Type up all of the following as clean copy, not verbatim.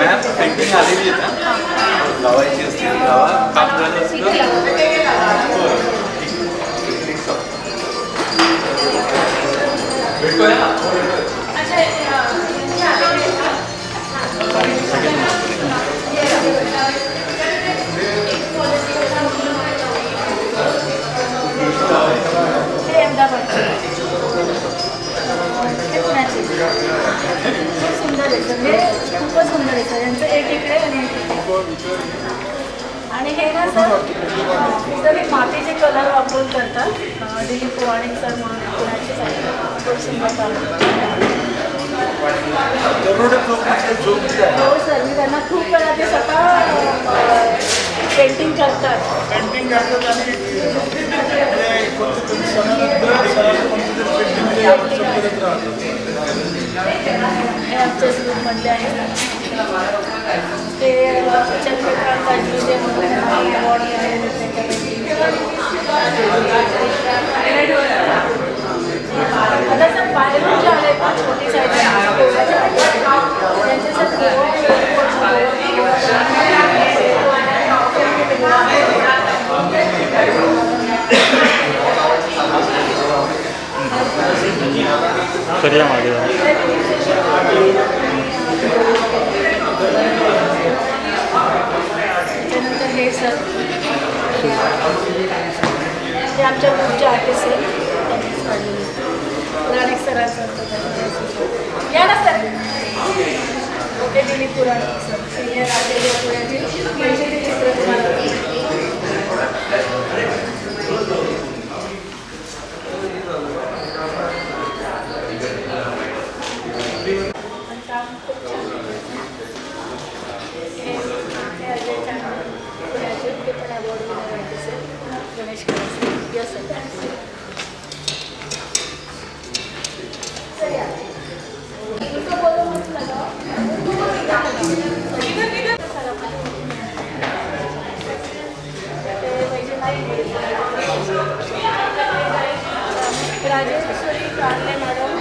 Ma'am painting आलेली आहे ना लावायची असते लावा काम झालं असतं भेटूया सुंदर आहे सर, हे खूपच सुंदर आहे सर. यांचं एक इकडे आणि एक इकडे. आणि हे ना सर सर मातीचे कलर वापरून करतात. दिलीप पोवाणे सर म्हणून पुण्याचे खूप सुंदर काम. हो सर, मी त्यांना खूप वेळा ते स्वतः पेंटिंग करतात. पेंटिंग करतात आणि हे आमच्या स्कूलमधले आहे ते चंद्रकांत अजून अवॉर्ड मिळालेले आता सर बाहेरून जे आले ना छोटी साईज त्यांच्यासाठी त्यानंतर हे सर ते आमच्या ग्रुपचे आर्टिस्ट आहेत त्यांनीच काढलेले पुराणिक सरांचं या ना सर ओके दिलीप पुराणिक सर सिनियर आलेले पुण्याचे पैसे चित्र तुम्हाला राजेश्वरी कारले मॅडम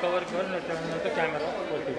कवर कर नंतर कॅमेरा वरती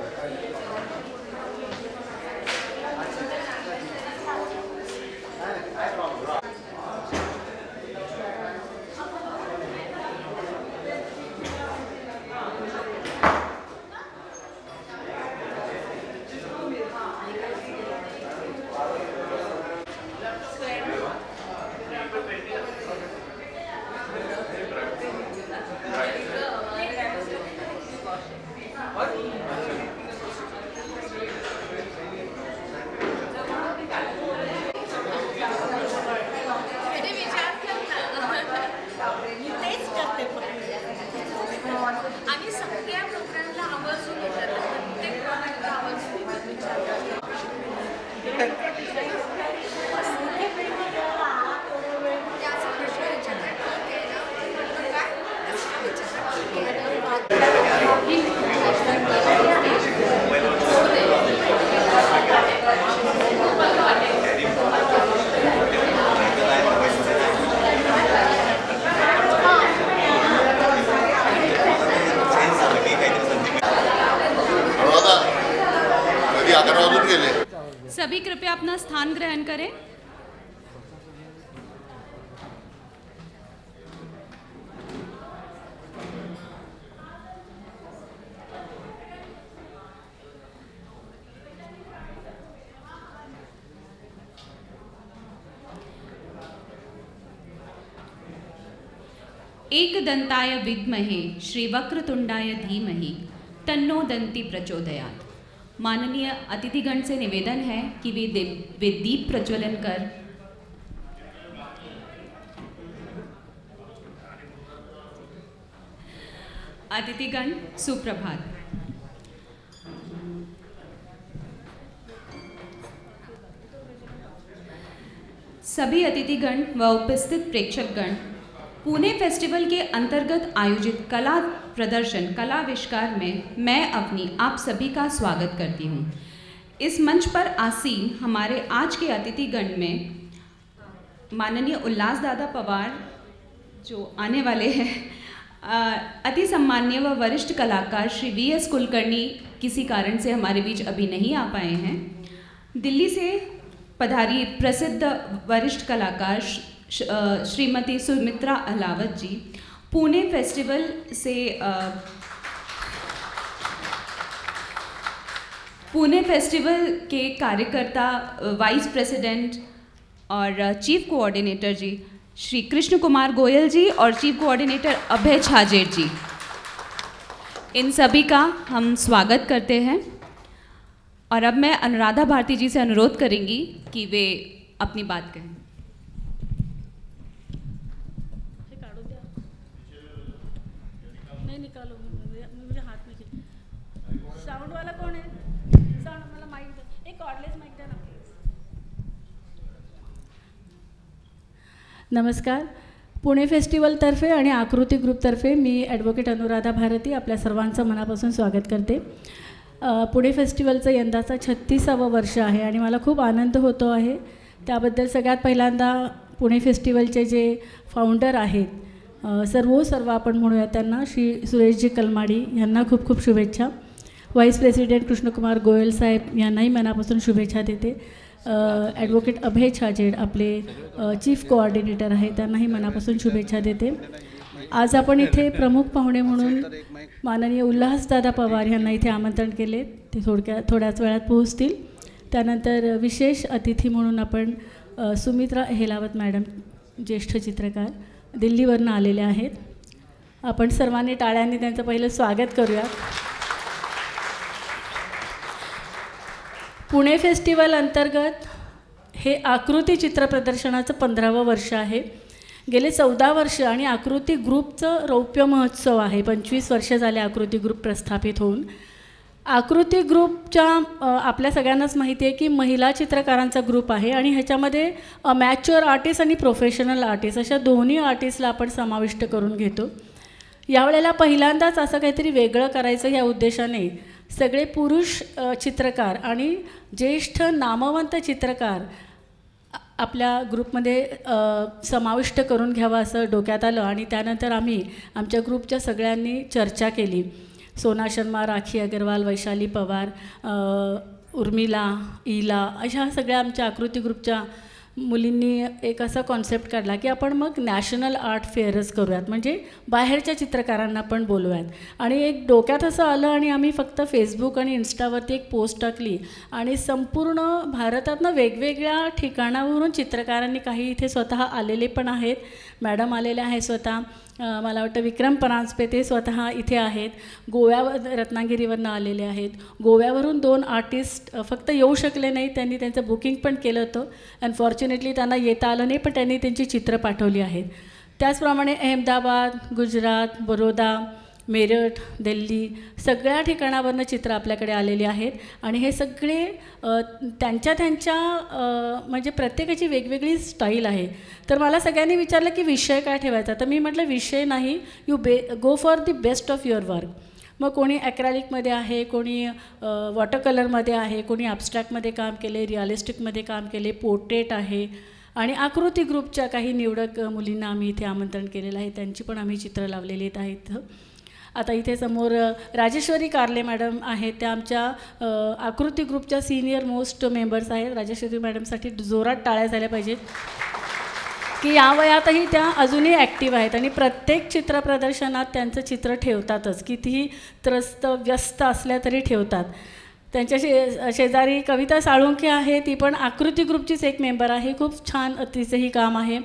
सभी कृपया अपना स्थान ग्रहण करें। एकदंताय विद्महे श्रीवक्रतुंडाय धीमहि तन्नो दंती प्रचोदयात्। माननीय अतिथिगण से निवेदन है कि वे दीप प्रज्वलन कर अतिथिगण सुप्रभात। सभी अतिथिगण व उपस्थित प्रेक्षकगण, पुणे फेस्टिवल के अंतर्गत आयोजित कला प्रदर्शन कलाविष्कार में मैं अपनी आप सभी का स्वागत करती हूँ। इस मंच पर आसीन हमारे आज के अतिथिगण में माननीय उल्लास दादा पवार जो आने वाले हैं, अति सम्माननीय व वरिष्ठ कलाकार श्री वी.एस. कुलकर्णी किसी कारण से हमारे बीच अभी नहीं आ पाए हैं। दिल्ली से पधारी प्रसिद्ध वरिष्ठ कलाकार श्रीमती सुमित्रा अहलावत जी, पुणे फेस्टिवल से पुणे फेस्टिवल के कार्यकर्ता वाइस प्रेसिडेंट और चीफ कोऑर्डिनेटर जी श्री कृष्ण कुमार गोयल जी और चीफ कोऑर्डिनेटर अभय छाजेर जी, इन सभी का हम स्वागत करते हैं। और अब मैं अनुराधा भारती जी से अनुरोध करेंगी कि वे अपनी बात कहें। नहीं निकालूंगी, मुझे हाथ में साउंड वाला कौन है? साउंड वाला माइक दे, एक कॉर्डलेस माइक दे ना प्लीज। नमस्कार, पुणे फेस्टिवलतर्फे आणि आकृती ग्रुपतर्फे मी ॲडव्होकेट अनुराधा भारती आपल्या सर्वांचं मनापासून स्वागत करते। पुणे फेस्टिवलचं यंदाचा 36वा वर्ष आहे आणि मला खूप आनंद होतो आहे। त्याबद्दल सगळ्यात पहिल्यांदा पुणे फेस्टिवलचे जे फाउंडर आहेत सर्व आपण म्हणूया त्यांना, श्री सुरेशजी कलमाडी यांना खूप खूप शुभेच्छा। वाईस प्रेसिडेंट कृष्णकुमार गोयल साहेब यांनाही मनापासून शुभेच्छा देते। ॲडव्होकेट अभय छाजेड आपले चीफ कोऑर्डिनेटर आहे, त्यांनाही मनापासून शुभेच्छा देते। आज आपण इथे प्रमुख पाहुणे म्हणून माननीय उल्हासदादा पवार यांना इथे आमंत्रण केले, ते थोड्याच वेळात पोहोचतील। त्यानंतर विशेष अतिथी म्हणून आपण सुमित्रा अहलावत मॅडम, ज्येष्ठ चित्रकार, दिल्लीवरून आलेले आहेत। आपण सर्वांनी टाळ्यांनी त्यांचं पहिलं स्वागत करूया। पुणे फेस्टिवल अंतर्गत हे आकृती चित्र प्रदर्शनाचं 15वं वर्ष आहे। गेले 14 वर्ष आणि आकृती ग्रुपचं रौप्य महोत्सव आहे। 25 वर्ष झाले आकृती ग्रुप प्रस्थापित होऊन। आकृती ग्रुपच्या आपल्या सगळ्यांनाच माहिती आहे की महिला चित्रकारांचा ग्रुप आहे आणि ह्याच्यामध्ये अमॅच्युअर आर्टिस्ट आणि प्रोफेशनल आर्टिस्ट अशा दोन्ही आर्टिस्टला आपण समाविष्ट करून घेतो। यावेळेला पहिल्यांदाच असं काहीतरी वेगळं करायचं या उद्देशाने सगळे पुरुष चित्रकार आणि ज्येष्ठ नामवंत चित्रकार आपल्या ग्रुपमध्ये समाविष्ट करून घ्यावा असं डोक्यात आलं आणि त्यानंतर आम्ही आमच्या ग्रुपच्या सगळ्यांनी चर्चा केली। सोना शर्मा, राखी अग्रवाल, वैशाली पवार, उर्मिला, इला अशा सगळ्या आमच्या आकृती ग्रुपच्या मुलींनी एक असा कॉन्सेप्ट काढला की आपण मग नॅशनल आर्ट फेअरच करूयात, म्हणजे बाहेरच्या चित्रकारांना पण बोलूयात। आणि एक डोक्यात असं आलं आणि आम्ही फक्त फेसबुक आणि इन्स्टावरती एक पोस्ट टाकली आणि संपूर्ण भारतातनं वेगवेगळ्या ठिकाणावरून चित्रकारांनी, काही इथे स्वतः आलेले पण आहेत, मॅडम आलेले आहे स्वतः, मला वाटतं विक्रम परांजपे ते स्वतः इथे आहेत, रत्नागिरीवरून आलेले आहेत, गोव्यावरून 2 आर्टिस्ट फक्त येऊ शकले नाही, त्यांनी त्यांचं बुकिंग पण केलं होतं, अनफॉर्च्युनेटली त्यांना येता आलं नाही, पण त्यांनी त्यांची चित्र पाठवली आहेत। त्याचप्रमाणे अहमदाबाद, गुजरात, बरोदा, मेरठ, दिल्ली सगळ्या ठिकाणावरून चित्र आपल्याकडे आलेली आहेत आणि हे सगळे त्यांच्या म्हणजे प्रत्येकाची वेगवेगळी स्टाईल आहे। तर मला सगळ्यांनी विचारलं की विषय काय ठेवायचा, तर मी म्हटलं विषय नाही, go for the best of your work. मग कोणी ॲक्रेलिकमध्ये आहे, कोणी वॉटर कलरमध्ये आहे, कोणी ॲब्स्ट्रॅक्टमध्ये काम केले, रिअलिस्टिकमध्ये काम केले, पोर्ट्रेट आहे आणि आकृती ग्रुपच्या काही निवडक मुलींना आम्ही इथे आमंत्रण केलेलं आहे, त्यांची पण आम्ही चित्र लावलेली आहेत। आता इथे समोर राजेश्वरी कारले मॅडम आहेत, त्या आमच्या आकृती ग्रुपच्या सीनियर मोस्ट मेंबर्स आहेत। राजेश्वरी मॅडमसाठी जोरात टाळ्या झाल्या पाहिजेत की या वयातही त्या अजूनही ॲक्टिव्ह आहेत आणि प्रत्येक चित्र प्रदर्शनात त्यांचं चित्र ठेवतातच, कितीही त्रस्त व्यस्त असल्या तरी ठेवतात। त्यांच्या शेजारी कविता साळुंखे आहे, ती पण आकृती ग्रुपचीच एक मेंबर आहे, खूप छान तिचंही काम आहे।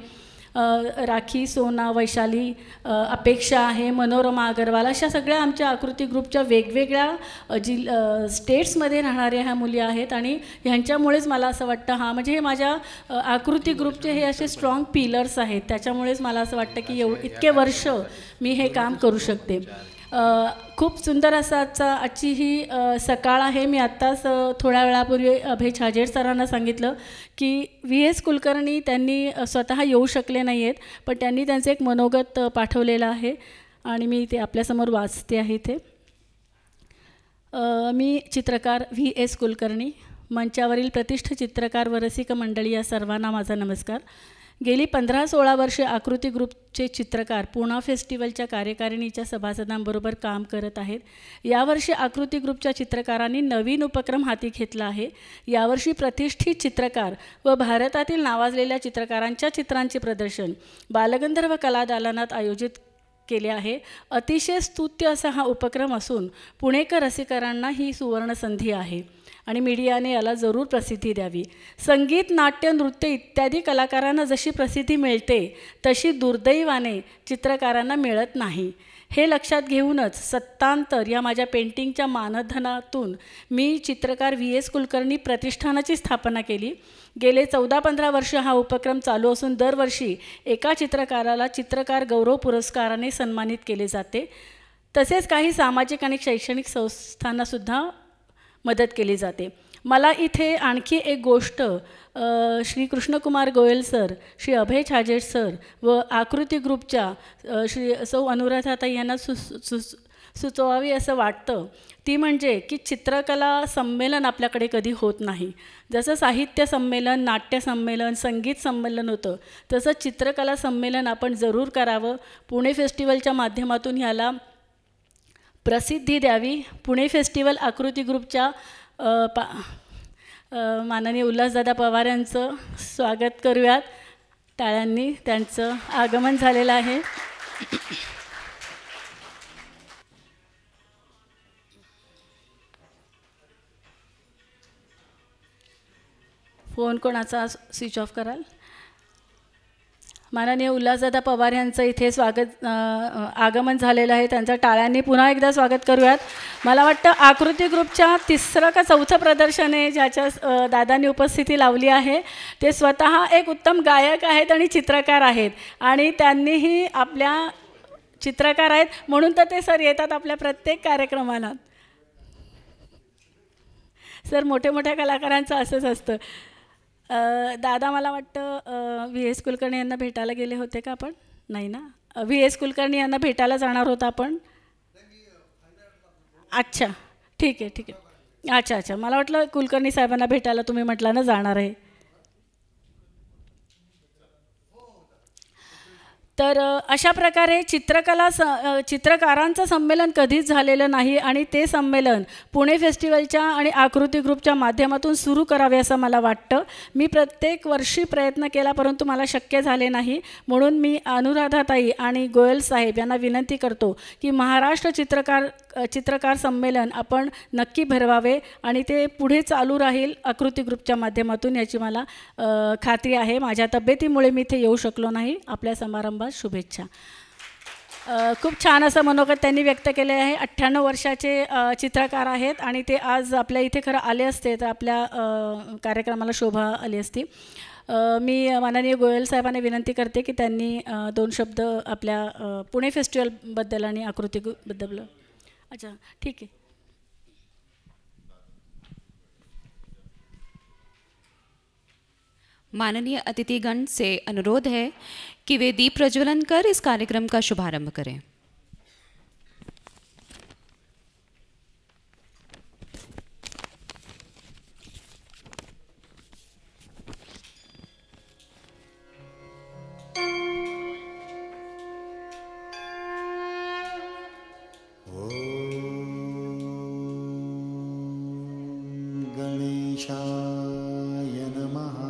राखी, सोना, वैशाली, अपेक्षा आहे, मनोरमा अगरवाल, अशा सगळ्या आमच्या आकृती ग्रुपच्या वेगवेगळ्या स्टेट्समध्ये राहणाऱ्या ह्या मुली आहेत. आणि ह्यांच्यामुळेच मला असं वाटतं म्हणजे हे माझ्या आकृती ग्रुपचे हे असे स्ट्रॉंग पिलर्स आहेत. त्याच्यामुळेच मला असं वाटतं की इतके वर्ष मी हे काम करू शकते. खूप सुंदर असं आजची ही सकाळ आहे. मी आत्ताच थोड्या वेळापूर्वी अभय छाजेड सरांना सांगितलं की VS कुलकर्णी त्यांनी स्वतः येऊ शकले नाही आहेत, पण त्यांनी त्यांचं एक मनोगत पाठवलेलं आहे आणि मी ते आपल्यासमोर वाचते आहे. ते मी चित्रकार VS कुलकर्णी, मंचावरील प्रतिष्ठित चित्रकार व रसिक मंडळी या सर्वांना माझा नमस्कार. गेली 15-16 वर्षे आकृती ग्रुपचे चित्रकार पुणा फेस्टिवलच्या कार्यकारिणीच्या सभासदांबरोबर काम करत आहेत. यावर्षी आकृती ग्रुपच्या चित्रकारांनी नवीन उपक्रम हाती घेतला आहे. यावर्षी प्रतिष्ठित चित्रकार व भारतातील नावाजलेल्या चित्रकारांच्या चित्रांचे प्रदर्शन बालगंधर्व कला दालनात आयोजित केले आहे. अतिशय स्तुत्य असा हा उपक्रम असून पुणेकर रसिकांना ही सुवर्णसंधी आहे आणि मीडियाने याला जरूर प्रसिद्धी द्यावी. संगीत, नाट्य, नृत्य इत्यादी कलाकारांना जशी प्रसिद्धी मिळते तशी दुर्दैवाने चित्रकारांना मिळत नाही. हे लक्षात घेऊनच सत्तांतर या माझ्या पेंटिंगच्या मानधनातून मी चित्रकार VS कुलकर्णी प्रतिष्ठानाची स्थापना केली. गेले 14-15 वर्ष हा उपक्रम चालू असून दरवर्षी एका चित्रकाराला चित्रकार गौरव पुरस्काराने सन्मानित केले जाते. तसेच काही सामाजिक आणि शैक्षणिक संस्थांनासुद्धा मदत केली जाते. मला इथे आणखी एक गोष्ट श्री कृष्णकुमार गोयल सर, श्री अभय छाजेड सर व आकृती ग्रुपच्या श्री सौ अनुराधाताई यांना सुचवावी असं वाटतं. ती म्हणजे की चित्रकला संमेलन आपल्याकडे कधी होत नाही. जसं साहित्य संमेलन, नाट्य संमेलन, संगीत संमेलन होतं, तसं चित्रकला संमेलन आपण जरूर करावं. पुणे फेस्टिवलच्या माध्यमातून ह्याला प्रसिद्धी द्यावी. पुणे फेस्टिवल आकृती ग्रुपच्या माननीय उल्हासदादा पवार यांचं स्वागत करूयात. टाळ्यांनी त्यांचं आगमन झालेलं आहे. फोन कोणाचा स्विच ऑफ कराल? माननीय उल्हासदादा पवार यांचं इथे आगमन झालेलं आहे. त्यांचं टाळ्यांनी पुन्हा एकदा स्वागत करूयात. मला वाटतं आकृती ग्रुपच्या 3रं का 4थं प्रदर्शन आहे ज्याच्या दादांनी उपस्थिती लावली आहे. ते स्वतः एक उत्तम गायक आहेत आणि चित्रकार आहेत आणि त्यांनीही आपल्या चित्रकार आहेत म्हणून तर ते सर येतात आपल्या प्रत्येक कार्यक्रमाला. सर मोठ्या कलाकारांचं असंच असतं. दादा मला वाटतं VS कुलकर्णी यांना भेटायला गेले होते का आपण? नाही ना, VS कुलकर्णी यांना भेटायला जाणार होता आपण. अच्छा, ठीक आहे. अच्छा, मला वाटलं कुलकर्णी साहेबांना भेटायला तुम्ही म्हटलं ना जाणार आहे. तर अशा प्रकारे चित्रकारांचं संमेलन कधीच झालेलं नाही आणि ते संमेलन पुणे फेस्टिवलच्या आणि आकृती ग्रुपच्या माध्यमातून सुरू करावे असं मला वाटतं. मी प्रत्येक वर्षी प्रयत्न केला परंतु मला शक्य झाले नाही. म्हणून मी अनुराधाताई आणि गोयल साहेब यांना विनंती करतो की महाराष्ट्र चित्रकार संमेलन आपण नक्की भरवावे आणि ते पुढे चालू राहील आकृती ग्रुपच्या माध्यमातून याची मला खात्री आहे. माझ्या तब्येतीमुळे मी इथे येऊ शकलो नाही. आपल्या समारंभात शुभेच्छा. खूप छान असं मनोगत त्यांनी व्यक्त केले आहे. 98 वर्षाचे चित्रकार आहेत आणि ते आज आपल्या इथे खरं आले असते तर आपल्या कार्यक्रमाला शोभा आली असती. मी माननीय गोयल साहेबांना विनंती करते की त्यांनी 2 शब्द आपल्या पुणे फेस्टिवलबद्दल आणि आकृतीबद्दल. अच्छा, ठीक आहे. माननीय अतिथिगण से अनुरोध है कि वे दीप प्रज्वलन कर इस कार्यक्रम का शुभारंभ करें. गणेशाय नमः.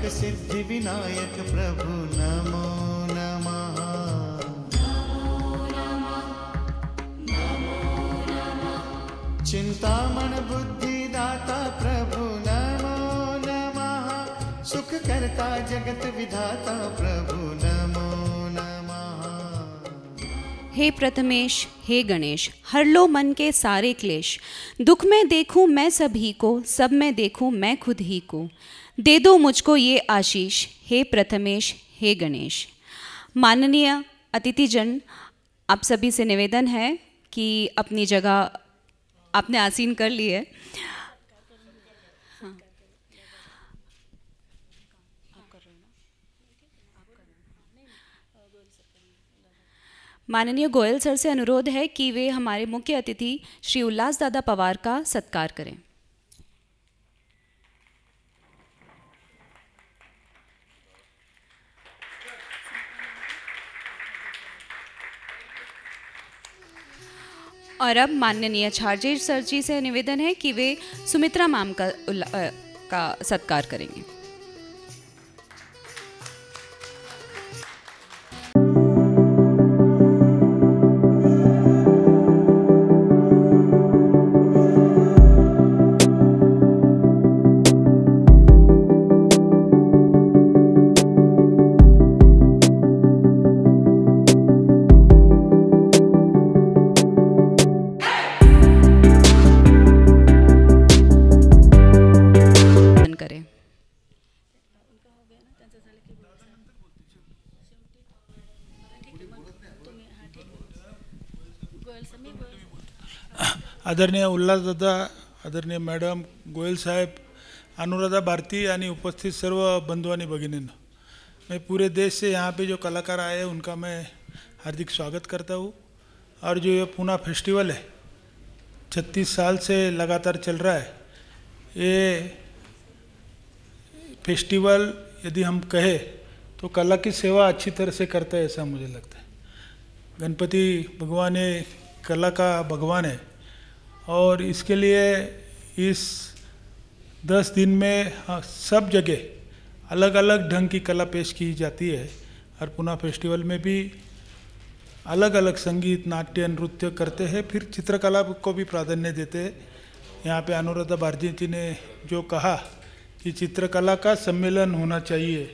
वाक सिद्धि विनायक प्रभु नमो नमः। चिंतामण बुद्धिदाता प्रभु नमो नमः। सुख करता जगत विधाता प्रभु नमो नमः। हे प्रथमेश, हे गणेश, हर लो मन के सारे क्लेश। दुख में देखूं मैं सभी को, सब में देखूं मैं खुद ही को। दे दो मुझको ये आशीष, हे प्रथमेश, हे गणेश। माननीय अतिथिजन, आप सभी से निवेदन है कि अपनी जगह आपने आसीन कर ली है। माननीय गोयल सर से अनुरोध है कि वे हमारे मुख्य अतिथि श्री उल्लास दादा पवार का सत्कार करें। और अब माननीय छारजी सर जी से निवेदन है कि वे सुमित्रा मैम का सत्कार करेंगे। आदरणीय उल्लास दादा, आदरणीय मॅडम, गोयल साहेब, अनुराधा भारती आणि उपस्थित सर्व बंधु आणि भगिनींनो, मैं पूरे देश से यहाँ पे जो कलाकार आए हैं उनका मैं हार्दिक स्वागत करता हूँ। और जो ये पूना फेस्टिवल है 36 साल से लगातार चल रहा है, ये फेस्टिवल यदि हम कहें तो कला की सेवा अच्छी तरह से करता है, ऐसा मुझे लगता है। गणपति भगवान ये कला का भगवान है और इसके लिए इस 10 दिन में सब जगह अलग अलग ढंग की कला पेश की जाती है। और पूना फेस्टिवल में भी अलग अलग संगीत, नाट्य, नृत्य करते हैं, फिर चित्रकला को भी प्राधान्य देते हैं। यहाँ पे अनुराधा भारती जी ने जो कहा कि चित्रकला का सम्मेलन होना चाहिए,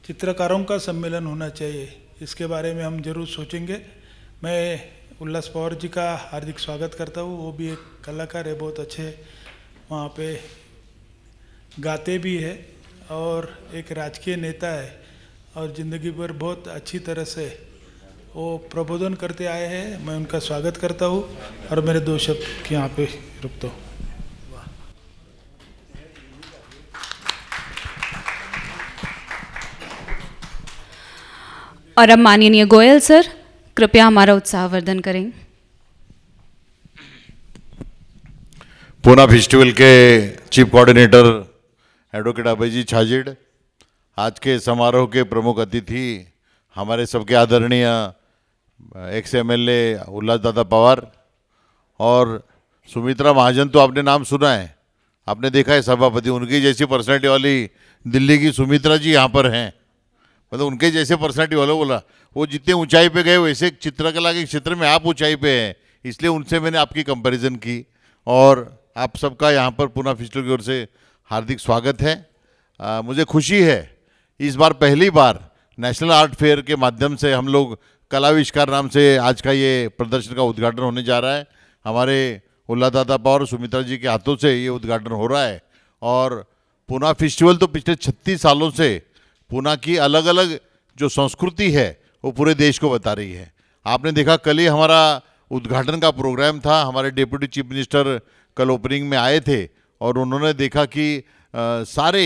चित्रकारों का सम्मेलन होना चाहिए, इसके बारे में हम जरूर सोचेंगे। मैं उल्लास पवार जी का हार्दिक स्वागत करता हूँ। वो भी एक कलाकार है, बहुत अच्छे वहाँ पे गाते भी है और एक राजकीय नेता है और ज़िंदगी भर बहुत अच्छी तरह से वो प्रबोधन करते आए हैं। मैं उनका स्वागत करता हूँ और मेरे 2 शब्द यहाँ पे रुकता हूँ। और अब माननीय गोयल सर कृपया हमारा उत्साहवर्धन करें। पूना फेस्टिवल के चीफ कोऑर्डिनेटर एडवोकेट अभय जी छाजेड़, आज के समारोह के प्रमुख अतिथि हमारे सबके आदरणीय एक्स MLA उल्लास दादा पवार और सुमित्रा महाजन, तो आपने नाम सुना है, आपने देखा है सभापति, उनकी जैसी पर्सनैलिटी वाली दिल्ली की सुमित्रा जी यहाँ पर हैं। मतलब उनके जैसे पर्सनैलिटी वाले बोला, वो जितने ऊंचाई पे गए वैसे चित्रकला के क्षेत्र में आप ऊंचाई पे हैं, इसलिए उनसे मैंने आपकी कंपैरिजन की। और आप सबका यहाँ पर पूना फेस्टिवल की ओर से हार्दिक स्वागत है। मुझे खुशी है इस बार पहली बार नेशनल आर्ट फेयर के माध्यम से हम लोग कलाविष्कार नाम से आज का ये प्रदर्शन का उद्घाटन होने जा रहा है। हमारे उल्लास दादा पवार और सुमित्रा जी के हाथों से ये उद्घाटन हो रहा है। और पूना फेस्टिवल तो पिछले 36 सालों से पूना की अलग अलग जो संस्कृति है वो पूरे देश को बता रही है। आपने देखा कल ही हमारा उद्घाटन का प्रोग्राम था, हमारे डिप्टी चीफ मिनिस्टर कल ओपनिंग में आए थे और उन्होंने देखा कि सारे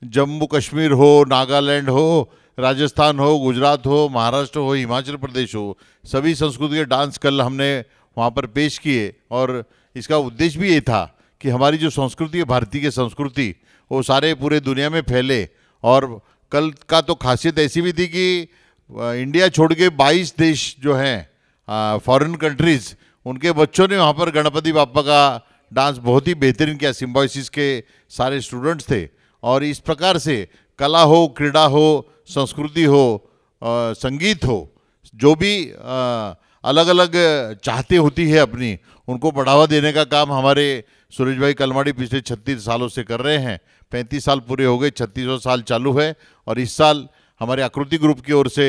जम्मू कश्मीर हो, नागालैंड हो, राजस्थान हो, गुजरात हो, महाराष्ट्र हो, हिमाचल प्रदेश हो, सभी संस्कृति के डांस कल हमने वहाँ पर पेश किए। और इसका उद्देश्य भी ये था कि हमारी जो संस्कृति है, भारतीय की संस्कृति, वो सारे पूरे दुनिया में फैले। और कल का तो खासियत ऐसी भी थी कि इंडिया छोड़ के 22 देश जो हैं फॉरेन कंट्रीज़, उनके बच्चों ने वहाँ पर गणपति बाप्पा का डांस बहुत ही बेहतरीन किया। सिम्बायोसिस के सारे स्टूडेंट्स थे और इस प्रकार से कला हो, क्रीड़ा हो, संस्कृति हो, संगीत हो, जो भी अलग अलग चाहते होती है अपनी, उनको बढ़ावा देने का काम हमारे सुरेश भाई कलमाड़ी पिछले 36 सालों से कर रहे हैं। 35 साल पूरे हो गए, 36वां साल चालू है। और इस साल हमारे आकृति ग्रुप की ओर से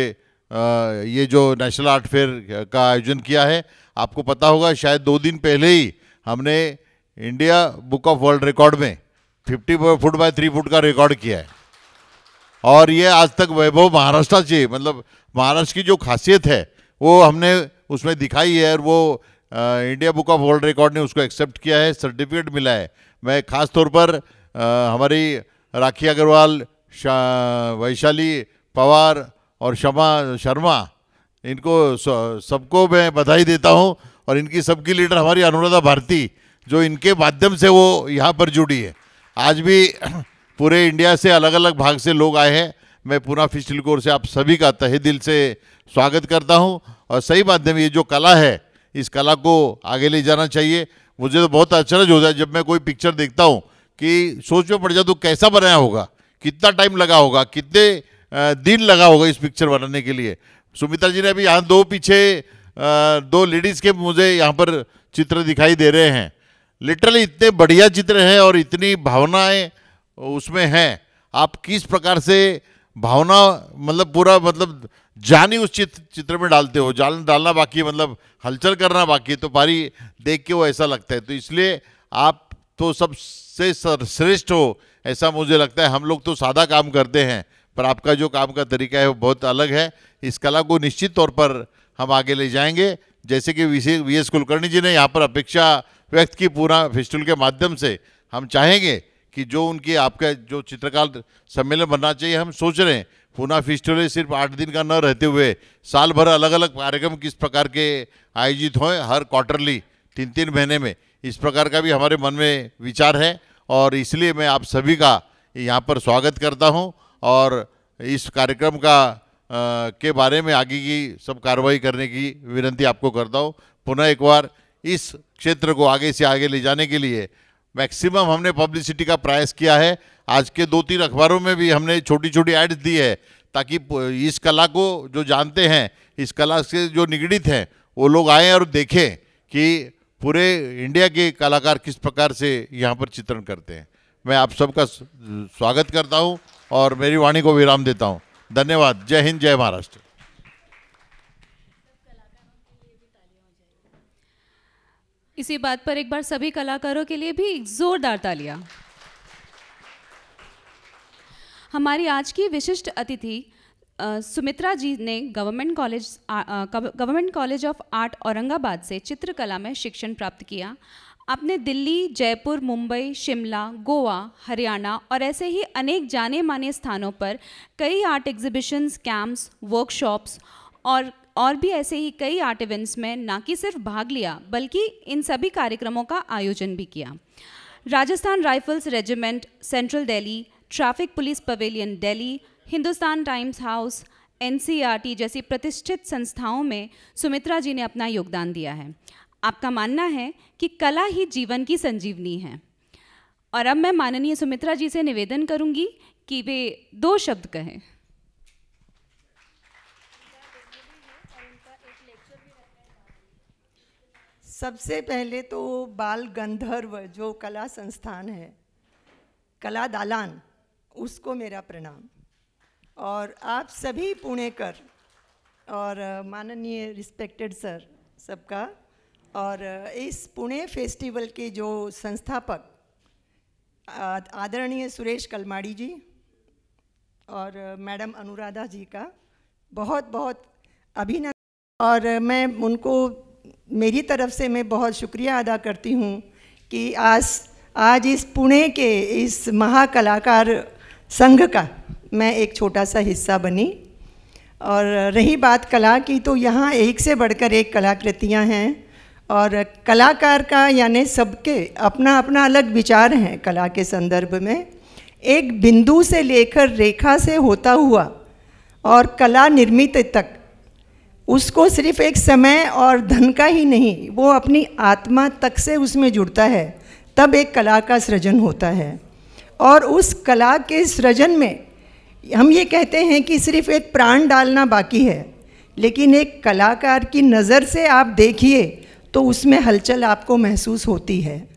ये जो नेशनल आर्ट फेयर का आयोजन किया है, आपको पता होगा शायद 2 दिन पहले ही हमने India book of world record में 50 फुट बाय 3 फुट का रिकॉर्ड किया है। और ये आज तक वैभव महाराष्ट्र से, मतलब महाराष्ट्र की जो खासियत है वो हमने उसमें दिखाई है, और वो India book of world record ने उसको एक्सेप्ट किया है, सर्टिफिकेट मिला है। मैं खास तौर पर हमारी राखी अग्रवाल, वैशाली पवार और शमा शर्मा, इनको सबको मैं बधाई देता हूं। और इनकी सबकी लीडर हमारी अनुराधा भारती, जो इनके माध्यम से वो यहाँ पर जुड़ी है। आज भी पूरे इंडिया से अलग अलग भाग से लोग आए हैं। मैं पूना फेस्टिवल की ओर से आप सभी का तहे दिल से स्वागत करता हूं। और सही माध्यम, ये जो कला है, इस कला को आगे ले जाना चाहिए। मुझे तो बहुत आश्चर्य होता है जब मैं कोई पिक्चर देखता हूं कि सोच में पड़ जाता हूं कैसा बनाया होगा, कितना टाइम लगा होगा, कितने दिन लगा होगा इस पिक्चर बनाने के लिए। सुमित्रा जी ने अभी यहाँ 2 पीछे 2 लेडीज़ के मुझे यहाँ पर चित्र दिखाई दे रहे हैं। लिटरली इतने बढ़िया चित्र हैं और इतनी भावनाएं उसमें हैं। आप किस प्रकार से भावना, मतलब पूरा, मतलब जान ही उस चित्र में डालते हो। डालना बाकी है, मतलब हलचल करना बाकी है, तो पारी देख के वो ऐसा लगता है। तो इसलिए आप तो सबसे श्रेष्ठ हो, ऐसा मुझे लगता है। हम लोग तो सादा काम करते हैं, पर आपका जो काम का तरीका है वो बहुत अलग है। इस कला को निश्चित तौर पर हम आगे ले जाएंगे। जैसे कि वी.एस. कुलकर्णी जी ने यहाँ पर अपेक्षा व्यक्त की, पूना फेस्टिवल के माध्यम से हम चाहेंगे कि जो उनकी आपका जो चित्रकार सम्मेलन बनना चाहिए, हम सोच रहे हैं पूना फेस्टिवल सिर्फ 8 दिन का न रहते हुए साल भर अलग अलग कार्यक्रम किस प्रकार के आयोजित हों, हर क्वार्टरली 3-3 महीने में, इस प्रकार का भी हमारे मन में विचार है। और इसलिए मैं आप सभी का यहाँ पर स्वागत करता हूँ और इस कार्यक्रम का के बारे में आगे की सब कार्रवाई करने की विनती आपको करता हूँ। पुनः एक बार इस क्षेत्र को आगे से आगे ले जाने के लिए मैक्सिमम हमने पब्लिसिटी का प्रयास किया है। आज के 2-3 अखबारों में भी हमने छोटी छोटी एड्स दी है, ताकि इस कला को जो जानते हैं, इस कला से जो निगड़ित हैं, वो लोग आएँ और देखें कि पूरे इंडिया के कलाकार किस प्रकार से यहाँ पर चित्रण करते हैं। मैं आप सबका स्वागत करता हूँ और मेरी वाणी को विराम देता हूँ। धन्यवाद। जय हिंद, जय महाराष्ट्र। इसी बात पर एक बार सभी कलाकारों के लिए भी जोरदार तालियां। हमारी आज की विशिष्ट अतिथि सुमित्रा जी ने government college of art Aurangabad से चित्रकला में शिक्षण प्राप्त किया। आपने दिल्ली, जयपुर, मुंबई, शिमला, गोवा, हरियाणा और ऐसे ही अनेक जाने माने स्थानों पर कई आर्ट एग्जीबिशंस, कैंप्स, वर्कशॉप्स और भी ऐसे ही कई आर्ट इवेंट्स में न कि सिर्फ भाग लिया, बल्कि इन सभी कार्यक्रमों का आयोजन भी किया। Rajasthan rifles regiment, central Delhi, traffic police pavilion Delhi, Hindustan times house, NCERT जैसी प्रतिष्ठित संस्थाओं में सुमित्रा जी ने अपना योगदान दिया है। आपका मानना है कि कला ही जीवन की संजीवनी है। और अब मैं माननीय सुमित्रा जी से निवेदन करूंगी कि वे 2 शब्द कहें। सबसे पहले तो बाल गंधर्व जो कला संस्थान है, कला दालान, उसको मेरा प्रणाम। और आप सभी पुणेकर और माननीय रिस्पेक्टेड सर सबका, और इस पुणे फेस्टिवल के जो संस्थापक आदरणीय सुरेश कलमाड़ी जी और मैडम अनुराधा जी का बहुत बहुत अभिनंदन। और मैं उनको, मेरी तरफ से मैं बहुत शुक्रिया अदा करती हूँ कि आज इस पुणे के इस महाकलाकार संघ का मैं एक छोटा सा हिस्सा बनी। और रही बात कला की, तो यहाँ एक से बढ़कर एक कलाकृतियाँ हैं और कलाकार का यानी सबके अपना अपना अलग विचार हैं कला के संदर्भ में। एक बिंदु से लेकर रेखा से होता हुआ और कला निर्मित तक, उसको सिर्फ एक समय और धन का ही नहीं, वो अपनी आत्मा तक से उसमें जुड़ता है, तब एक कला का सृजन होता है। और उस कला के सृजन में हम ये कहते हैं कि सिर्फ एक प्राण डालना बाकी है, लेकिन एक कलाकार की नज़र से आप देखिए तो उसमें हलचल आपको महसूस होती है।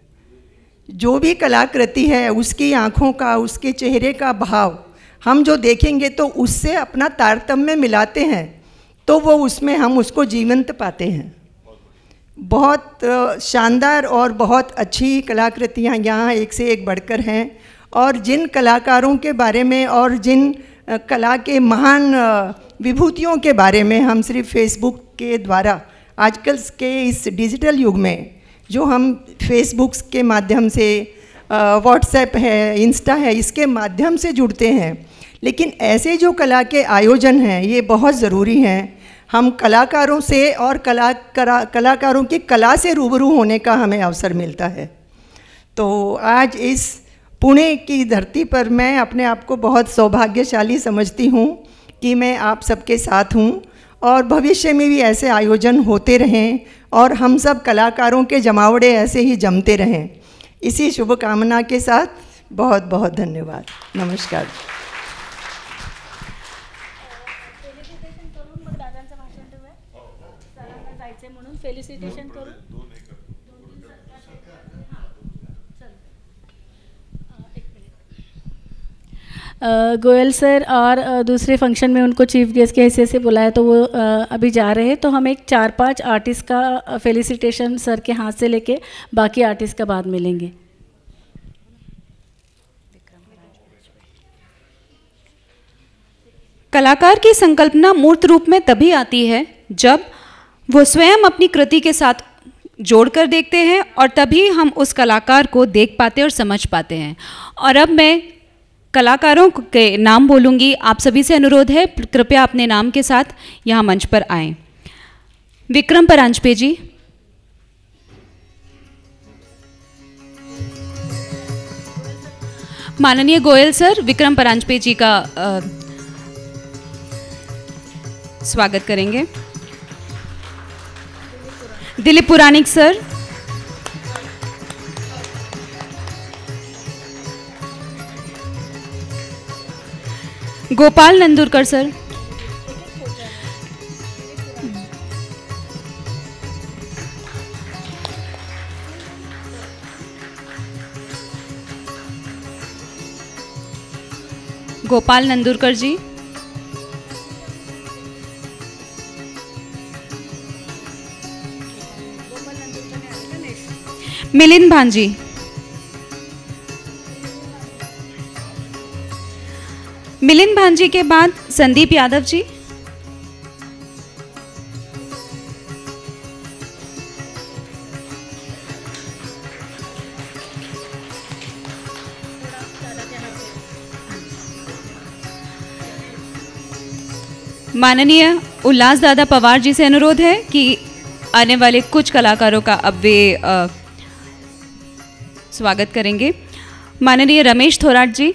जो भी कलाकृति है उसकी आँखों का, उसके चेहरे का भाव हम जो देखेंगे तो उससे अपना तारतम्य मिलाते हैं तो वो उसमें हम उसको जीवंत पाते हैं। बहुत शानदार और बहुत अच्छी कलाकृतियाँ यहाँ एक से एक बढ़कर हैं, और जिन कलाकारों के बारे में और जिन कला के महान विभूतियों के बारे में हम सिर्फ फेसबुक के द्वारा, आजकल के इस डिजिटल युग में जो हम फेसबुक के माध्यम से, व्हाट्सएप है, इंस्टा है, इसके माध्यम से जुड़ते हैं, लेकिन ऐसे जो कला के आयोजन हैं ये बहुत ज़रूरी हैं। हम कलाकारों से और कलाकारों की कला से रूबरू होने का हमें अवसर मिलता है। तो आज इस पुणे की धरती पर मैं अपने आप को बहुत सौभाग्यशाली समझती हूँ कि मैं आप सबके साथ हूँ, और भविष्य में भी ऐसे आयोजन होते रहें और हम सब कलाकारों के जमावड़े ऐसे ही जमते रहें। इसी शुभकामना के साथ बहुत बहुत धन्यवाद। नमस्कार। फेलिसिटेशन करू। गोयल सर और दूसरे फंक्शन में उनको चीफ गेस्ट के हैसियत से बुलाया तो वो अभी जा रहे हैं, तो हम एक 4-5 आर्टिस्ट का फेलिसिटेशन सर के हाथ से लेके बाकी आर्टिस्ट का बाद मिलेंगे। कलाकार की संकल्पना मूर्त रूप में तभी आती है जब वो स्वयं अपनी कृति के साथ जोड़कर देखते हैं, और तभी हम उस कलाकार को देख पाते और समझ पाते हैं। और अब मैं कलाकारों के नाम बोलूँगी। आप सभी से अनुरोध है कृपया अपने नाम के साथ यहाँ मंच पर आएं। विक्रम परांजपे जी, माननीय गोयल सर विक्रम परांजपे जी का स्वागत करेंगे। दिलीप पुराणिक सर, गोपाल नंदुरकर सर, गोपाल नंदुरकर जी, मिलिंद भांजी, मिलिंद भांजी के बाद संदीप यादव जी, माननीय उल्लास दादा पवार जी से अनुरोध है कि आने वाले कुछ कलाकारों का अब वे स्वागत करेंगे। माननीय रमेश थोराट जी,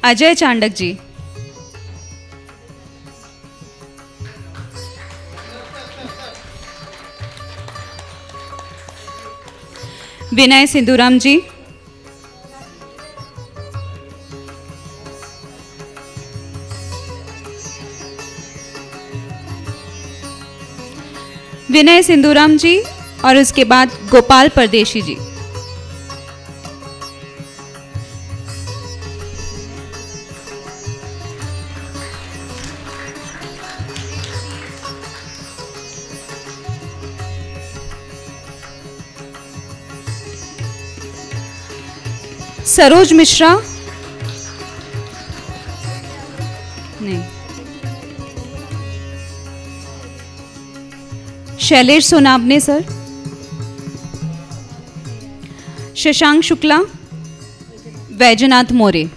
अजय चांडक जी, विनय सिंधुराम जी, विनय सिंधुराम जी और उसके बाद गोपाल परदेशी जी। सरोज मिश्रा नहीं, शैलेश सोनावने सर, शशांक शुक्ला, वैजनाथ मोरे,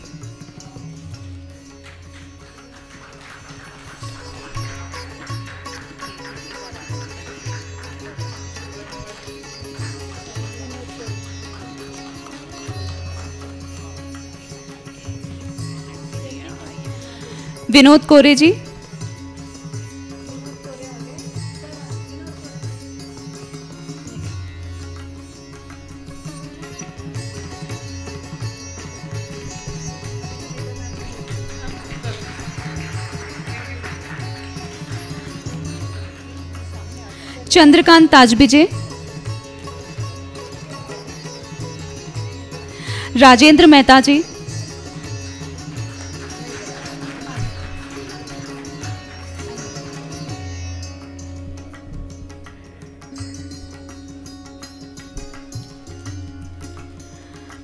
विनोद कोरे जी, चंद्रकांत ताजबिजे, राजेंद्र मेहता जी,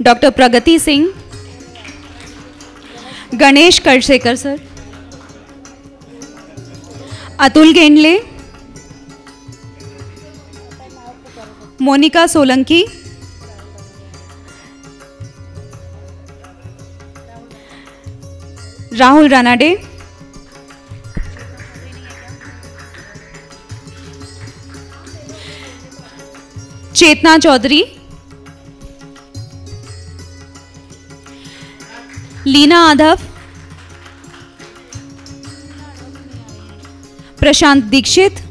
डॉक्टर प्रगति सिंह, गणेश करशेकर सर, अतुल गेंडले, मोनिका सोलंकी, राहुल रानाडे, चेतना चौधरी, लीना आधव, प्रशांत दीक्षित,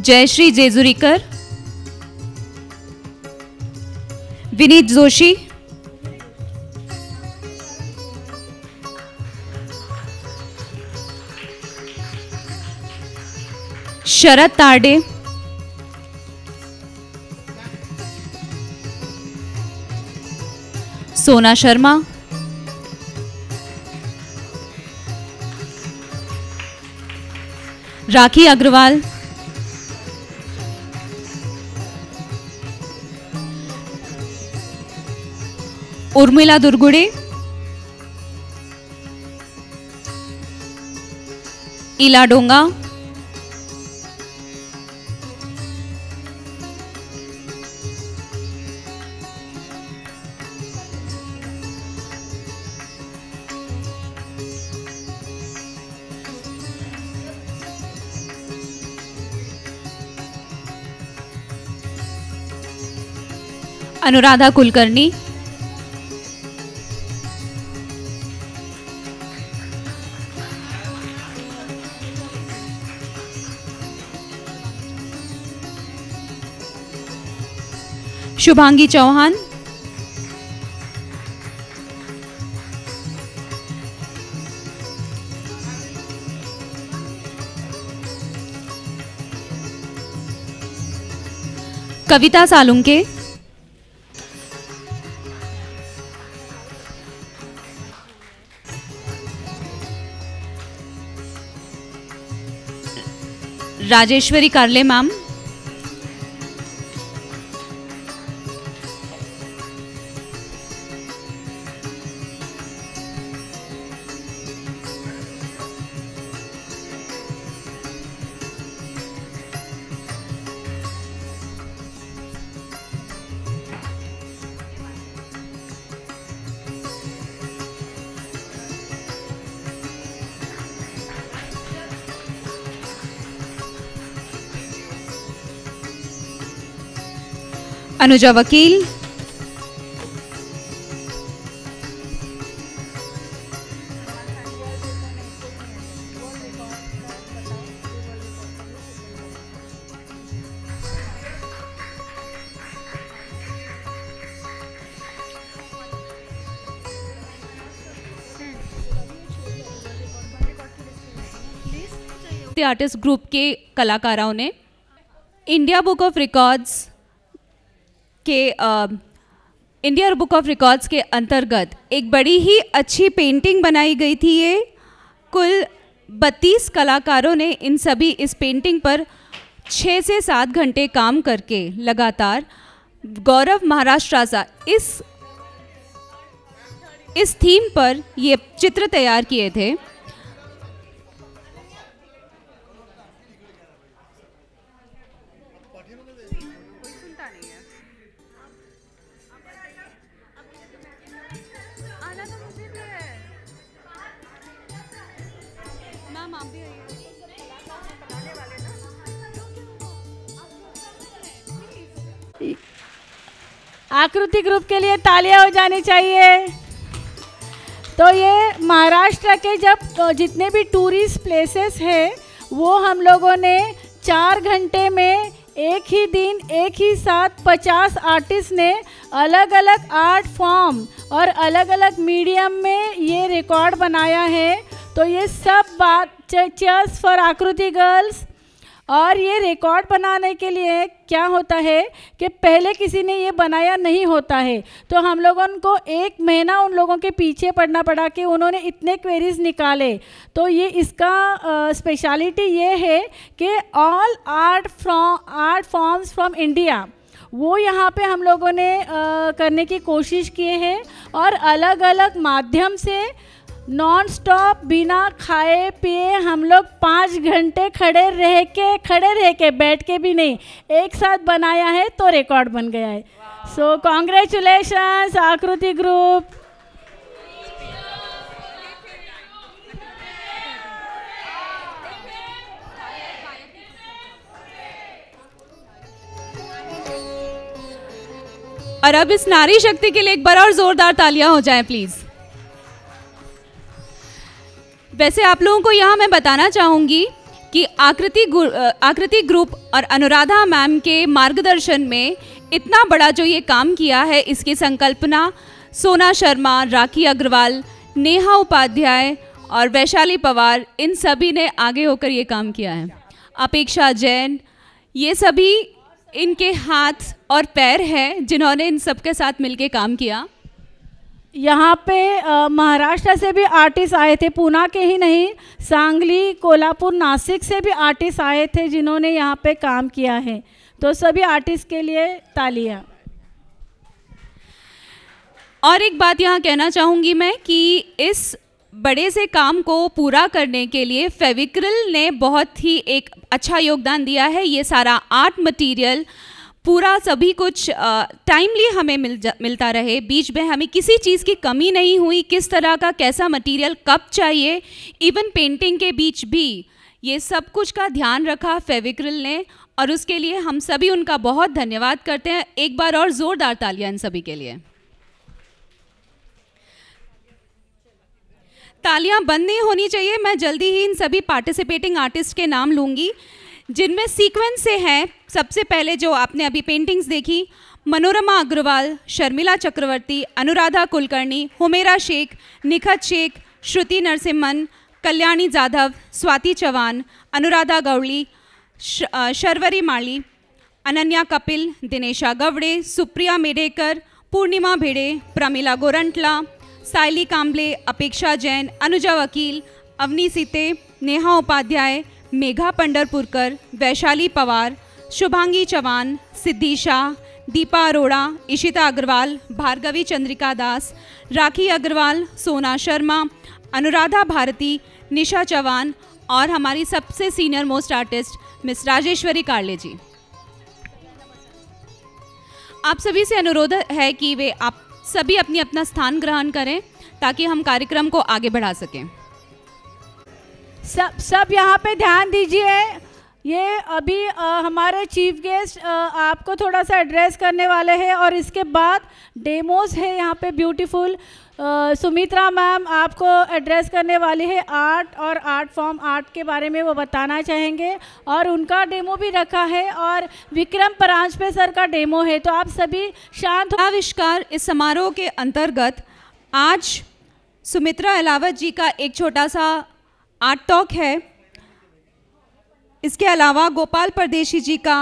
जयश्री जेजुरीकर, विनीत जोशी, शरद तारडे, सोना शर्मा, राखी अग्रवाल, उर्मिला दुर्गुड़े, इला डोंगा, अनुराधा कुलकर्णी, शुभांगी चौहान, कविता सालुंके, राजेश्वरी कारले मैम, अनुजा वकील, आर्टिस्ट ग्रुप के कलाकारों ने इंडिया बुक ऑफ रिकॉर्ड्स के अंतर्गत एक बड़ी ही अच्छी पेंटिंग बनाई गई थी। ये कुल 32 कलाकारों ने इन सभी इस पेंटिंग पर 6 से 7 घंटे काम करके लगातार गौरव महाराष्ट्र सा इस थीम पर ये चित्र तैयार किए थे। आकृति ग्रुप के लिए तालियां हो जानी चाहिए। तो ये महाराष्ट्र के जितने भी टूरिस्ट प्लेसेस हैं वो हम लोगों ने 4 घंटे में एक ही दिन एक ही साथ 50 आर्टिस्ट ने अलग अलग आर्ट फॉर्म और अलग अलग मीडियम में ये रिकॉर्ड बनाया है। तो ये सब बात चीयर्स फॉर आकृति गर्ल्स। और ये रिकॉर्ड बनाने के लिए क्या होता है कि पहले किसी ने ये बनाया नहीं होता है, तो हम लोगों को 1 महीना उन लोगों के पीछे पड़ना पड़ा कि उन्होंने इतने क्वेरीज निकाले। तो ये इसका स्पेशलिटी ये है कि all art forms from India वो यहाँ पे हम लोगों ने करने की कोशिश किए हैं, और अलग अलग माध्यम से नॉन स्टॉप बिना खाए पिए हम लोग 5 घंटे खड़े रह के बैठ के भी नहीं, एक साथ बनाया है, तो रिकॉर्ड बन गया है। सो कॉन्ग्रेचुलेशंस आकृति ग्रुप। और अब इस नारी शक्ति के लिए एक बार और जोरदार तालियां हो जाएं प्लीज। वैसे आप लोगों को यहाँ मैं बताना चाहूँगी कि आकृति ग्रुप और अनुराधा मैम के मार्गदर्शन में इतना बड़ा जो ये काम किया है, इसकी संकल्पना सोना शर्मा, राखी अग्रवाल, नेहा उपाध्याय और वैशाली पवार, इन सभी ने आगे होकर ये काम किया है। अपेक्षा जैन, ये सभी इनके हाथ और पैर हैं जिन्होंने इन सबके साथ मिलके काम किया। यहाँ पे महाराष्ट्र से भी आर्टिस्ट आए थे, पूना के ही नहीं, सांगली, कोल्हापुर, नासिक से भी आर्टिस्ट आए थे जिन्होंने यहाँ पे काम किया है। तो सभी आर्टिस्ट के लिए तालियाँ। और एक बात यहाँ कहना चाहूँगी मैं कि इस बड़े से काम को पूरा करने के लिए फेविक्रिल ने बहुत ही एक अच्छा योगदान दिया है। ये सारा आर्ट मटेरियल पूरा सभी कुछ टाइमली हमें मिलता रहे, बीच में हमें किसी चीज़ की कमी नहीं हुई, किस तरह का कैसा मटेरियल कब चाहिए, इवन पेंटिंग के बीच भी ये सब कुछ का ध्यान रखा फेविक्रिल ने, और उसके लिए हम सभी उनका बहुत धन्यवाद करते हैं। एक बार और ज़ोरदार तालियां इन सभी के लिए। तालियां बंद नहीं होनी चाहिए। मैं जल्दी ही इन सभी पार्टिसिपेटिंग आर्टिस्ट के नाम लूँगी जिनमें सीक्वेंस से हैं। सबसे पहले जो आपने अभी पेंटिंग्स देखी, मनोरमा अग्रवाल, शर्मिला चक्रवर्ती, अनुराधा कुलकर्णी, हुमेरा शेख, निखत शेख, श्रुति नरसिम्हन, कल्याणी जाधव, स्वाति चौहान, अनुराधा गौड़ी, शर्वरी माली, अनन्या कपिल, दिनेशा गवड़े, सुप्रिया मेडेकर, पूर्णिमा भिड़े, प्रमिला गोरंटला, साइली काम्बले, अपेक्षा जैन, अनुजा वकील, अवनी सीते, नेहा उपाध्याय, मेघा पंडरपुरकर, वैशाली पवार, शुभांगी चौहान, सिद्धि शाह, दीपा अरोड़ा, इशिता अग्रवाल, भार्गवी चंद्रिका दास, राखी अग्रवाल, सोना शर्मा, अनुराधा भारती, निशा चौहान और हमारी सबसे senior most artist miss Rajeshwari Karle ji. आप सभी से अनुरोध है कि वे आप सभी अपनी अपना स्थान ग्रहण करें ताकि हम कार्यक्रम को आगे बढ़ा सकें। सब यहाँ पे ध्यान दीजिए। ये अभी हमारे चीफ गेस्ट आपको थोड़ा सा एड्रेस करने वाले हैं, और इसके बाद डेमोज है यहाँ पे ब्यूटीफुल। सुमित्रा मैम आपको एड्रेस करने वाली है आर्ट और आर्ट फॉर्म आर्ट के बारे में वो बताना चाहेंगे, और उनका डेमो भी रखा है, और विक्रम परांजपे सर का डेमो है। तो आप सभी शांत हो। आविष्कार इस समारोह के अंतर्गत आज सुमित्रा अलावत जी का एक छोटा सा आर्ट टॉक है। इसके अलावा गोपाल परदेशी जी का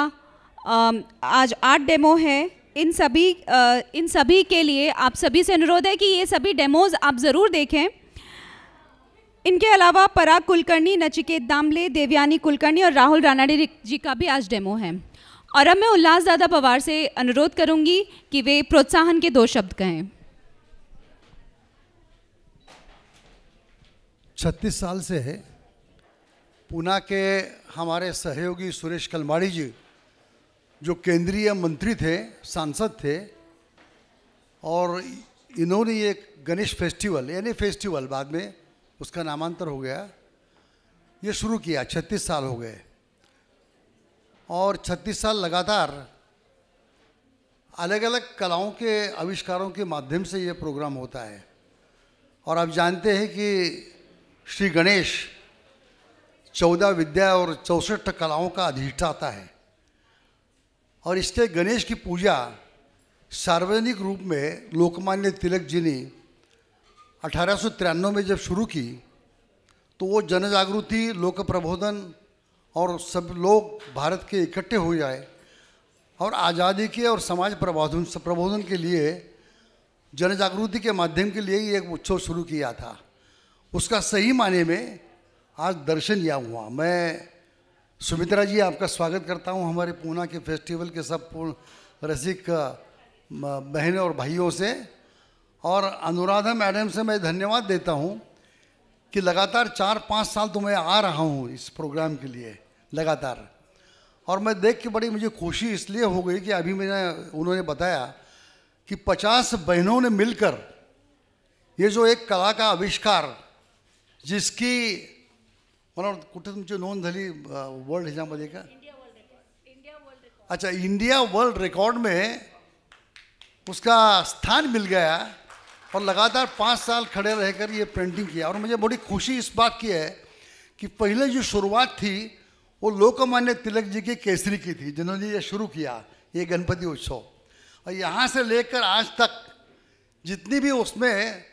आज आर्ट डेमो है। इन सभी के लिए आप सभी से अनुरोध है कि ये सभी डेमोज आप ज़रूर देखें। इनके अलावा पराग कुलकर्णी, नचिकेत दामले, देवयानी कुलकर्णी और राहुल रानाडे जी का भी आज डेमो है। और अब मैं उल्लास दादा पवार से अनुरोध करूंगी कि वे प्रोत्साहन के 2 शब्द कहें। 36 साल से है। पूना के हमारे सहयोगी सुरेश कलमाड़ी जी जो केंद्रीय मंत्री थे, सांसद थे, और इन्होंने ये गणेश फेस्टिवल यानी फेस्टिवल बाद में उसका नामांतर हो गया, ये शुरू किया। 36 साल हो गए और 36 साल लगातार अलग अलग कलाओं के आविष्कारों के माध्यम से ये प्रोग्राम होता है। और आप जानते हैं कि श्री गणेश 14 विद्या और 64 कलाओं का अधिष्ठाता है, और इसके गणेश की पूजा सार्वजनिक रूप में लोकमान्य तिलक जी ने 1893 में जब शुरू की तो वो जन जागृति, लोक प्रबोधन और सब लोग भारत के इकट्ठे हो जाए और आज़ादी के और समाज प्रबोधन के लिए जन जागृति के माध्यम के लिए ये एक उत्सव शुरू किया था। उसका सही माने में आज दर्शन या हुआ। मैं सुमित्रा जी आपका स्वागत करता हूँ हमारे पूना के फेस्टिवल के सब रसिक बहनों और भाइयों से, और अनुराधा मैडम से मैं धन्यवाद देता हूँ कि लगातार 4-5 साल तो मैं आ रहा हूँ इस प्रोग्राम के लिए लगातार, और मैं देख के बड़ी मुझे खुशी इसलिए हो गई कि अभी उन्होंने बताया कि 50 बहनों ने मिलकर ये जो एक कला का आविष्कार, जिसकी कुठे तुमची नोंद झाली वर्ल्ड ह्याच्यामध्ये का, अच्छा इंडिया वर्ल्ड रिकॉर्ड में उसका स्थान मिल गया, और लगातार 5 साल खड़े रहकर ये पेंटिंग किया। और मुझे बड़ी खुशी इस बात की है कि पहले जो शुरुआत थी वो लोकमान्य तिलक जी के केसरी की थी, जिन्होंने ये शुरू किया ये गणपति उत्सव, और यहाँ से लेकर आज तक जितनी भी उसमें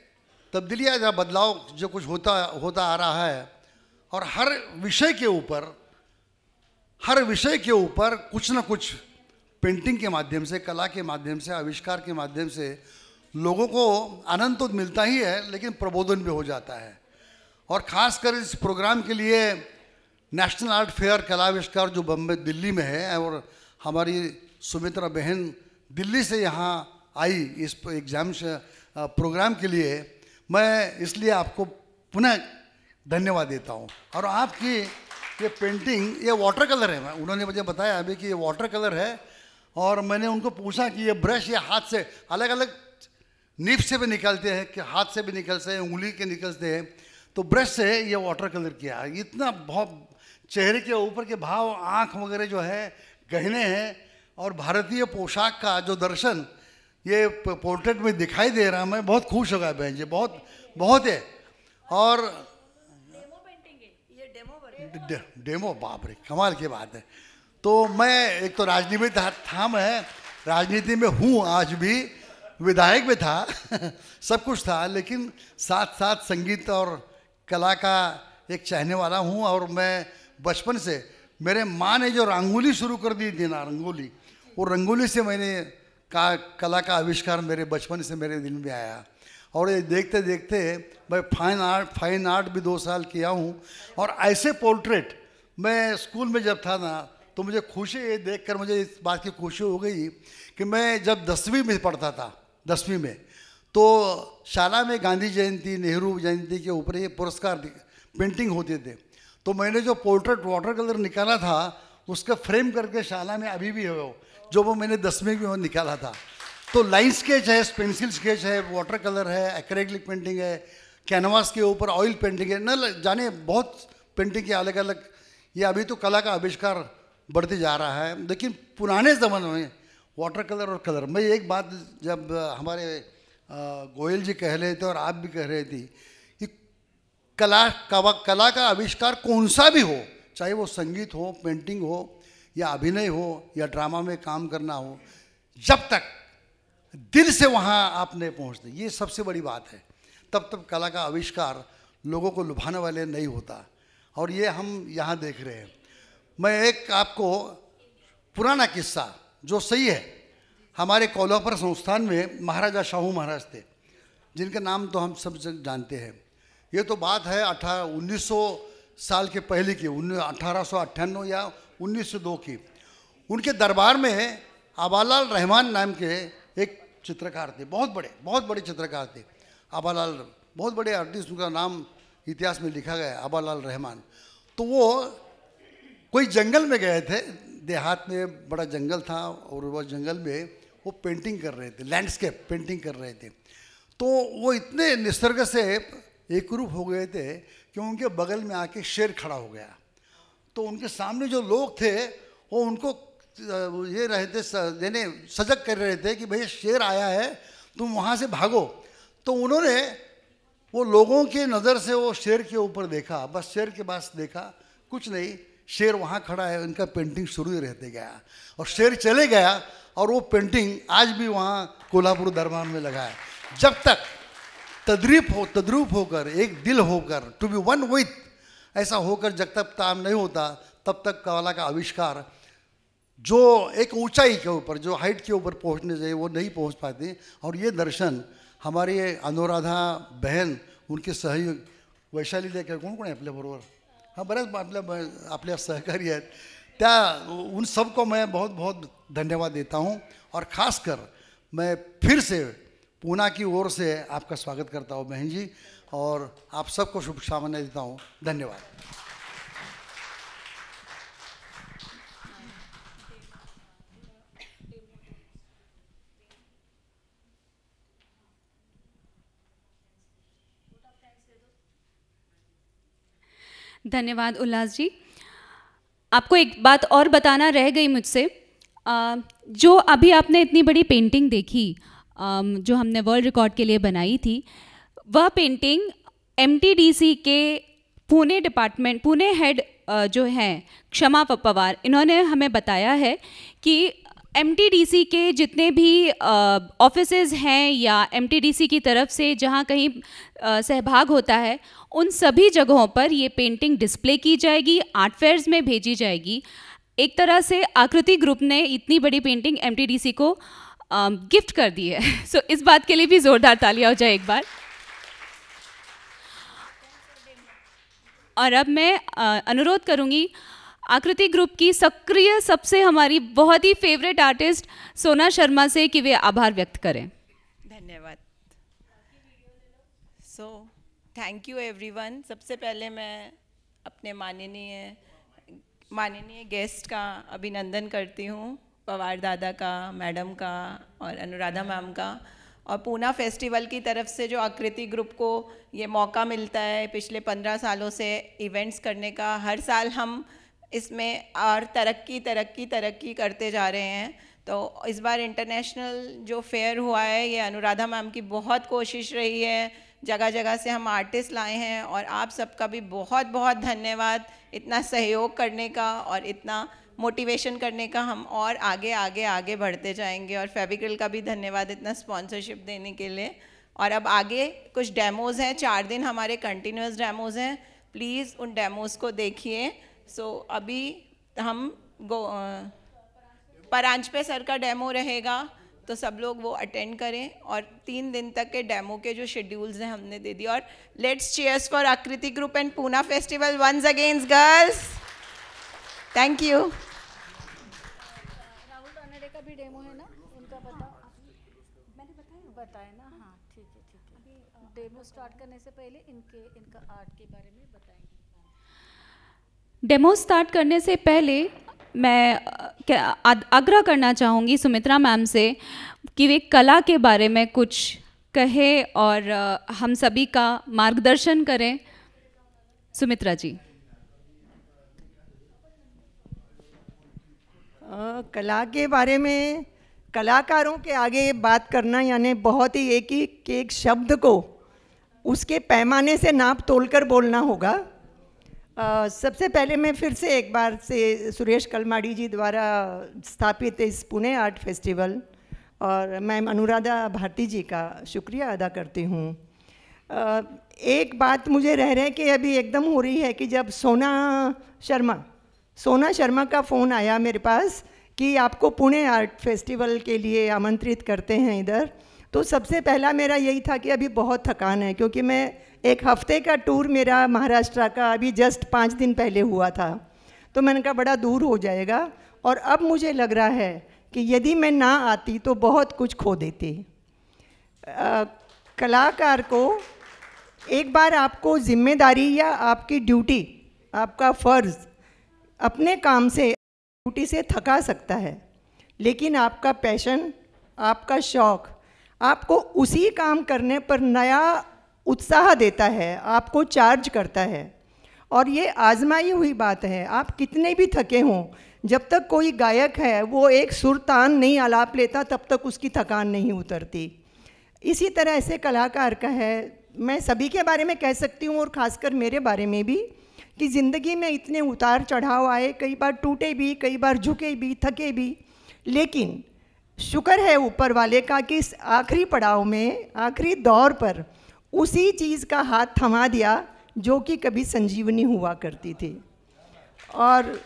तब्दीलियाँ या बदलाव जो कुछ होता आ रहा है, और हर विषय के ऊपर कुछ ना कुछ पेंटिंग के माध्यम से, कला के माध्यम से, आविष्कार के माध्यम से लोगों को आनंद तो मिलता ही है, लेकिन प्रबोधन भी हो जाता है। और ख़ासकर इस प्रोग्राम के लिए नेशनल आर्ट फेयर कला आविष्कार जो बम्बई दिल्ली में है, और हमारी सुमित्रा बहन दिल्ली से यहाँ आई इस एग्जाम प्रोग्राम के लिए, मैं इसलिए आपको पुनः धन्यवाद देता हूँ। और आपकी ये पेंटिंग, ये वाटर कलर है, उन्होंने मुझे बताया अभी कि ये वाटर कलर है, और मैंने उनको पूछा कि ये ब्रश या हाथ से अलग अलग निब से भी निकलते हैं कि हाथ से भी निकलते हैं, उंगली के निकलते हैं, तो ब्रश से ये वाटर कलर किया। इतना बहुत चेहरे के ऊपर के भाव, आँख वगैरह जो है गहने हैं, और भारतीय पोशाक का जो दर्शन ये पोर्ट्रेट में दिखाई दे रहा है, मैं बहुत खुश हो गया बहन जी, बहुत है। और डेमो बाप रे, कमाल की बात है। तो मैं एक तो राजनीति में था मैं राजनीति में हूँ आज भी, विधायक में था सब कुछ था, लेकिन साथ साथ संगीत और कला का एक चाहने वाला हूँ। और मैं बचपन से, मेरे माँ ने जो रंगोली शुरू कर दी थी ना, रंगोली, वो रंगोली से मैंने कला का आविष्कार मेरे बचपन से मेरे दिल में आया। और ये देखते देखते मैं फाइन आर्ट भी 2 साल किया हूँ। और ऐसे पोर्ट्रेट मैं स्कूल में जब था ना, तो मुझे खुशी ये देखकर, मुझे इस बात की खुशी हो गई कि मैं जब 10वीं में पढ़ता था, 10वीं में, तो शाला में गांधी जयंती, नेहरू जयंती के ऊपर ये पुरस्कार पेंटिंग होते थे, तो मैंने जो पोर्ट्रेट वाटर कलर निकाला था उसका फ्रेम करके शाला में अभी भी है वो मैंने 10वीं में निकाला था। तो लाइन स्केच है, पेंसिल स्केच है, वाटर कलर है, एक्रेलिक पेंटिंग है, कैनवास के ऊपर ऑयल पेंटिंग है, न जाने बहुत पेंटिंग के अलग अलग। ये अभी तो कला का आविष्कार बढ़ते जा रहा है, लेकिन पुराने ज़माने में वाटर कलर और कलर, मैं एक बात जब हमारे गोयल जी कह रहे थे और आप भी कह रहे थे कि कला का आविष्कार कौन सा भी हो, चाहे वो संगीत हो, पेंटिंग हो, या अभिनय हो, या ड्रामा में काम करना हो, जब तक दिल से वहाँ आप नहीं पहुँचते, ये सबसे बड़ी बात है, तब कला का आविष्कार लोगों को लुभाने वाले नहीं होता। और ये हम यहाँ देख रहे हैं। मैं एक आपको पुराना किस्सा जो सही है, हमारे कोल्हापुर संस्थान में महाराजा शाहू महाराज थे, जिनका नाम तो हम सब जानते हैं। ये तो बात है 1900 साल के पहले की, 1898 या 1902 की। उनके दरबार में आबालाल रहमान नाम के एक चित्रकार थे, बहुत बड़े चित्रकार थे। आबालाल बहुत बड़े आर्टिस्ट, उनका नाम इतिहास में लिखा गया है, आबालाल रहमान। तो वो कोई जंगल में गए थे, देहात में बड़ा जंगल था, और वो जंगल में वो पेंटिंग कर रहे थे, लैंडस्केप पेंटिंग कर रहे थे। तो वो इतने निसर्ग से एकरूप हो गए थे कि उनके बगल में आके शेर खड़ा हो गया। तो उनके सामने जो लोग थे वो उनको ये रहे थे, सजग कर रहे थे कि भैया शेर आया है, तुम वहाँ से भागो। तो उन्होंने वो लोगों की नज़र से वो शेर के ऊपर देखा, बस शेर के पास देखा, कुछ नहीं, शेर वहाँ खड़ा है, उनका पेंटिंग शुरू ही रहते गया, और शेर चले गया, और वो पेंटिंग आज भी वहाँ कोल्हापुर दरबार में लगा है। जब तक तद्रूप होकर, एक दिल होकर, टू बी वन विथ, ऐसा होकर जब तक काम नहीं होता तब तक कला का आविष्कार जो एक ऊंचाई के ऊपर, जो हाइट के ऊपर पहुंचने चाहिए वो नहीं पहुंच पाते। और ये दर्शन हमारी अनुराधा बहन, उनके सहयोग वैशाली लेकर कोण कोण आहे आपल्याबरोबर, हाँ बऱ्याच आपल्या सहकारी आहेत, त्या उन सबको मैं बहुत बहुत धन्यवाद देता हूँ। और ख़ासकर मैं फिर से पूना की ओर से आपका स्वागत करता हूँ बहन जी, और आप सबको शुभकामनाएं देता हूँ। धन्यवाद। धन्यवाद उल्लास जी। आपको एक बात और बताना रह गई मुझसे, जो अभी आपने इतनी बड़ी पेंटिंग देखी जो हमने वर्ल्ड रिकॉर्ड के लिए बनाई थी, वह पेंटिंग एमटीडीसी के पुणे डिपार्टमेंट, पुणे हेड जो हैं क्षमा पवार, इन्होंने हमें बताया है कि एमटीडीसी के जितने भी ऑफिसेज हैं या एमटीडीसी की तरफ से जहाँ कहीं सहभाग होता है, उन सभी जगहों पर ये पेंटिंग डिस्प्ले की जाएगी, आर्ट फेयर्स में भेजी जाएगी। एक तरह से आकृति ग्रुप ने इतनी बड़ी पेंटिंग एमटीडीसी को गिफ्ट कर दी है। सो इस बात के लिए भी ज़ोरदार तालियां हो जाए एक बार। और अब मैं अनुरोध करूंगी आकृति ग्रुप की सक्रिय, सबसे हमारी बहुत ही फेवरेट आर्टिस्ट सोना शर्मा से कि वे आभार व्यक्त करें। धन्यवाद। So thank you everyone. सबसे पहले मैं अपने माननीय गेस्ट का अभिनंदन करती हूँ, पवार दादा का, मैडम का और अनुराधा मैम का, और पूना फेस्टिवल की तरफ से जो आकृति ग्रुप को ये मौका मिलता है पिछले 15 सालों से इवेंट्स करने का। हर साल हम इसमें और तरक्की करते जा रहे हैं। तो इस बार इंटरनेशनल जो फेयर हुआ है, ये अनुराधा मैम की बहुत कोशिश रही है, जगह जगह से हम आर्टिस्ट लाए हैं, और आप सबका भी बहुत बहुत धन्यवाद इतना सहयोग करने का और इतना मोटिवेशन करने का। हम और आगे बढ़ते जाएंगे। और फेविक्रिल का भी धन्यवाद इतना स्पॉन्सरशिप देने के लिए। और अब आगे कुछ डेमोज़ हैं, 4 दिन हमारे कंटिन्यूस डेमोज़ हैं, प्लीज़ उन डेमोज़ को देखिए। सो अभी हम परांजपे सर का डेमो रहेगा, तो सब लोग वो अटेंड करें। और 3 दिन तक के डेमो के जो शेड्यूल्स हैं हमने दे दिए। और let's cheers for Aakriti group and Poona festival once again girls. Thank you. Rahul Ranade का भी डेमो है ना, उनका मैंने बताया ना। हाँ ठीक है। अभी डेमो स्टार्ट करने से पहले इनका आर्ट के बारे में बताएंगे। डेमो स्टार्ट करने से पहले मैं आग्रह करना चाहूँगी सुमित्रा मैम से कि वे कला के बारे में कुछ कहे और हम सभी का मार्गदर्शन करें। सुमित्रा जी। कला के बारे में कलाकारों के आगे बात करना यानी बहुत ही एक शब्द को उसके पैमाने से नाप तोलकर बोलना होगा। सबसे पहले मैं फिर से एक बार से सुरेश कलमाड़ी जी द्वारा स्थापित इस पुणे आर्ट फेस्टिवल और मैम अनुराधा भारती जी का शुक्रिया अदा करती हूँ। एक बात मुझे रह के अभी एकदम हो रही है कि जब सोना शर्मा का फ़ोन आया मेरे पास कि आपको पुणे आर्ट फेस्टिवल के लिए आमंत्रित करते हैं इधर, तो सबसे पहला मेरा यही था कि अभी बहुत थकान है, क्योंकि मैं एक हफ्ते का टूर मेरा महाराष्ट्र का अभी जस्ट 5 दिन पहले हुआ था, तो मैंने कहा बड़ा दूर हो जाएगा। और अब मुझे लग रहा है कि यदि मैं ना आती तो बहुत कुछ खो देती। कलाकार को एक बार आपको जिम्मेदारी या आपकी ड्यूटी, आपका फ़र्ज़ अपने काम से, ड्यूटी से थका सकता है, लेकिन आपका पैशन, आपका शौक़ आपको उसी काम करने पर नया उत्साह देता है, आपको चार्ज करता है। और ये आजमाई हुई बात है, आप कितने भी थके हों, जब तक कोई गायक है वो एक सुर तान नहीं आलाप लेता तब तक उसकी थकान नहीं उतरती। इसी तरह ऐसे कलाकार का है, मैं सभी के बारे में कह सकती हूँ और ख़ासकर मेरे बारे में भी, कि ज़िंदगी में इतने उतार चढ़ाव आए, कई बार टूटे भी, कई बार झुके भी, थके भी, लेकिन शुक्र है ऊपर वाले का कि इस आखिरी पड़ाव में, आखिरी दौर पर उसी चीज़ का हाथ थमा दिया जो कि कभी संजीवनी हुआ करती थी। और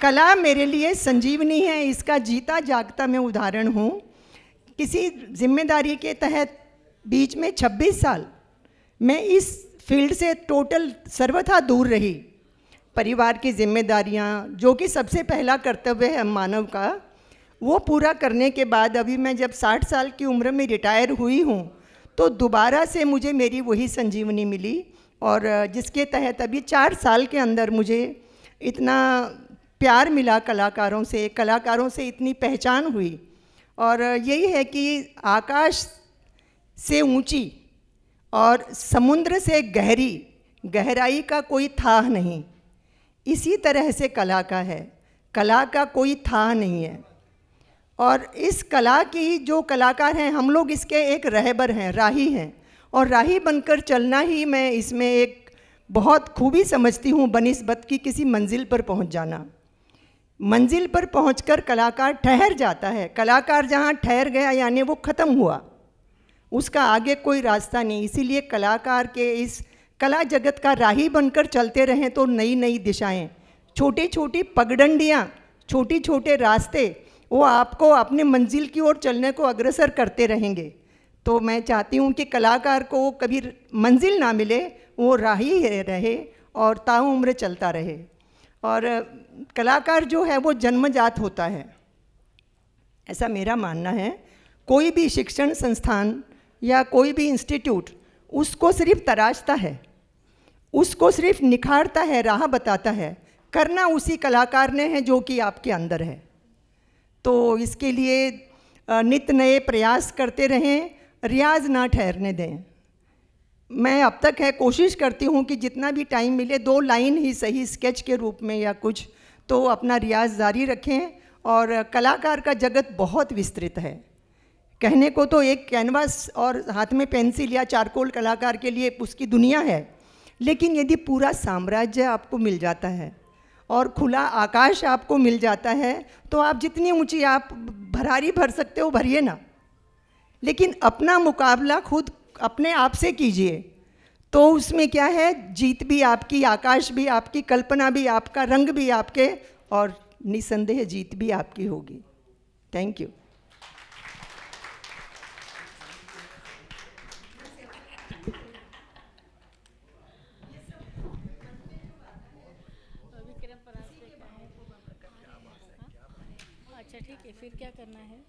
कला मेरे लिए संजीवनी है, इसका जीता जागता मैं उदाहरण हूँ। किसी जिम्मेदारी के तहत बीच में 26 साल मैं इस फील्ड से टोटल सर्वथा दूर रही। परिवार की जिम्मेदारियाँ, जो कि सबसे पहला कर्तव्य है मानव का, वो पूरा करने के बाद अभी मैं जब 60 साल की उम्र में रिटायर हुई हूँ तो दोबारा से मुझे मेरी वही संजीवनी मिली, और जिसके तहत अभी 4 साल के अंदर मुझे इतना प्यार मिला कलाकारों से इतनी पहचान हुई। और यही है कि आकाश से ऊंची और समुद्र से गहराई का कोई था नहीं, इसी तरह से कला का है, कला का कोई था नहीं है। और इस कला की जो कलाकार हैं, हम लोग इसके एक रहबर हैं, राही हैं, और राही बनकर चलना ही मैं इसमें एक बहुत खूबी समझती हूँ बनिस्बत की किसी मंजिल पर पहुँच जाना। मंजिल पर पहुंचकर कलाकार ठहर जाता है, कलाकार जहाँ ठहर गया यानी वो ख़त्म हुआ, उसका आगे कोई रास्ता नहीं। इसीलिए कलाकार के इस कला जगत का राही बनकर चलते रहें तो नई नई दिशाएं, छोटी छोटी पगडंडियाँ, छोटी छोटे रास्ते, वो आपको अपने मंजिल की ओर चलने को अग्रसर करते रहेंगे। तो मैं चाहती हूँ कि कलाकार को कभी मंजिल ना मिले, वो राही रहे और ताउम्र चलता रहे। और कलाकार जो है वो जन्मजात होता है, ऐसा मेरा मानना है। कोई भी शिक्षण संस्थान या कोई भी इंस्टीट्यूट उसको सिर्फ तराशता है, उसको सिर्फ निखारता है, राह बताता है। करना उसी कलाकार ने है जो कि आपके अंदर है। तो इसके लिए नित नए प्रयास करते रहें, रियाज ना ठहरने दें। मैं अब तक कोशिश करती हूँ कि जितना भी टाइम मिले 2 लाइन ही सही स्केच के रूप में या कुछ, तो अपना रियाज जारी रखें। और कलाकार का जगत बहुत विस्तृत है, कहने को तो एक कैनवास और हाथ में पेंसिल या चारकोल कलाकार के लिए उसकी दुनिया है, लेकिन यदि पूरा साम्राज्य आपको मिल जाता है और खुला आकाश आपको मिल जाता है तो आप जितनी ऊंची आप भरारी भर सकते हो भरिए ना, लेकिन अपना मुकाबला खुद अपने आप से कीजिए। तो उसमें क्या है, जीत भी आपकी, आकाश भी आपकी, कल्पना भी आपका, रंग भी आपके, और निसंदेह जीत भी आपकी होगी। Thank you. अच्छा ठीक है, फिर क्या करना है?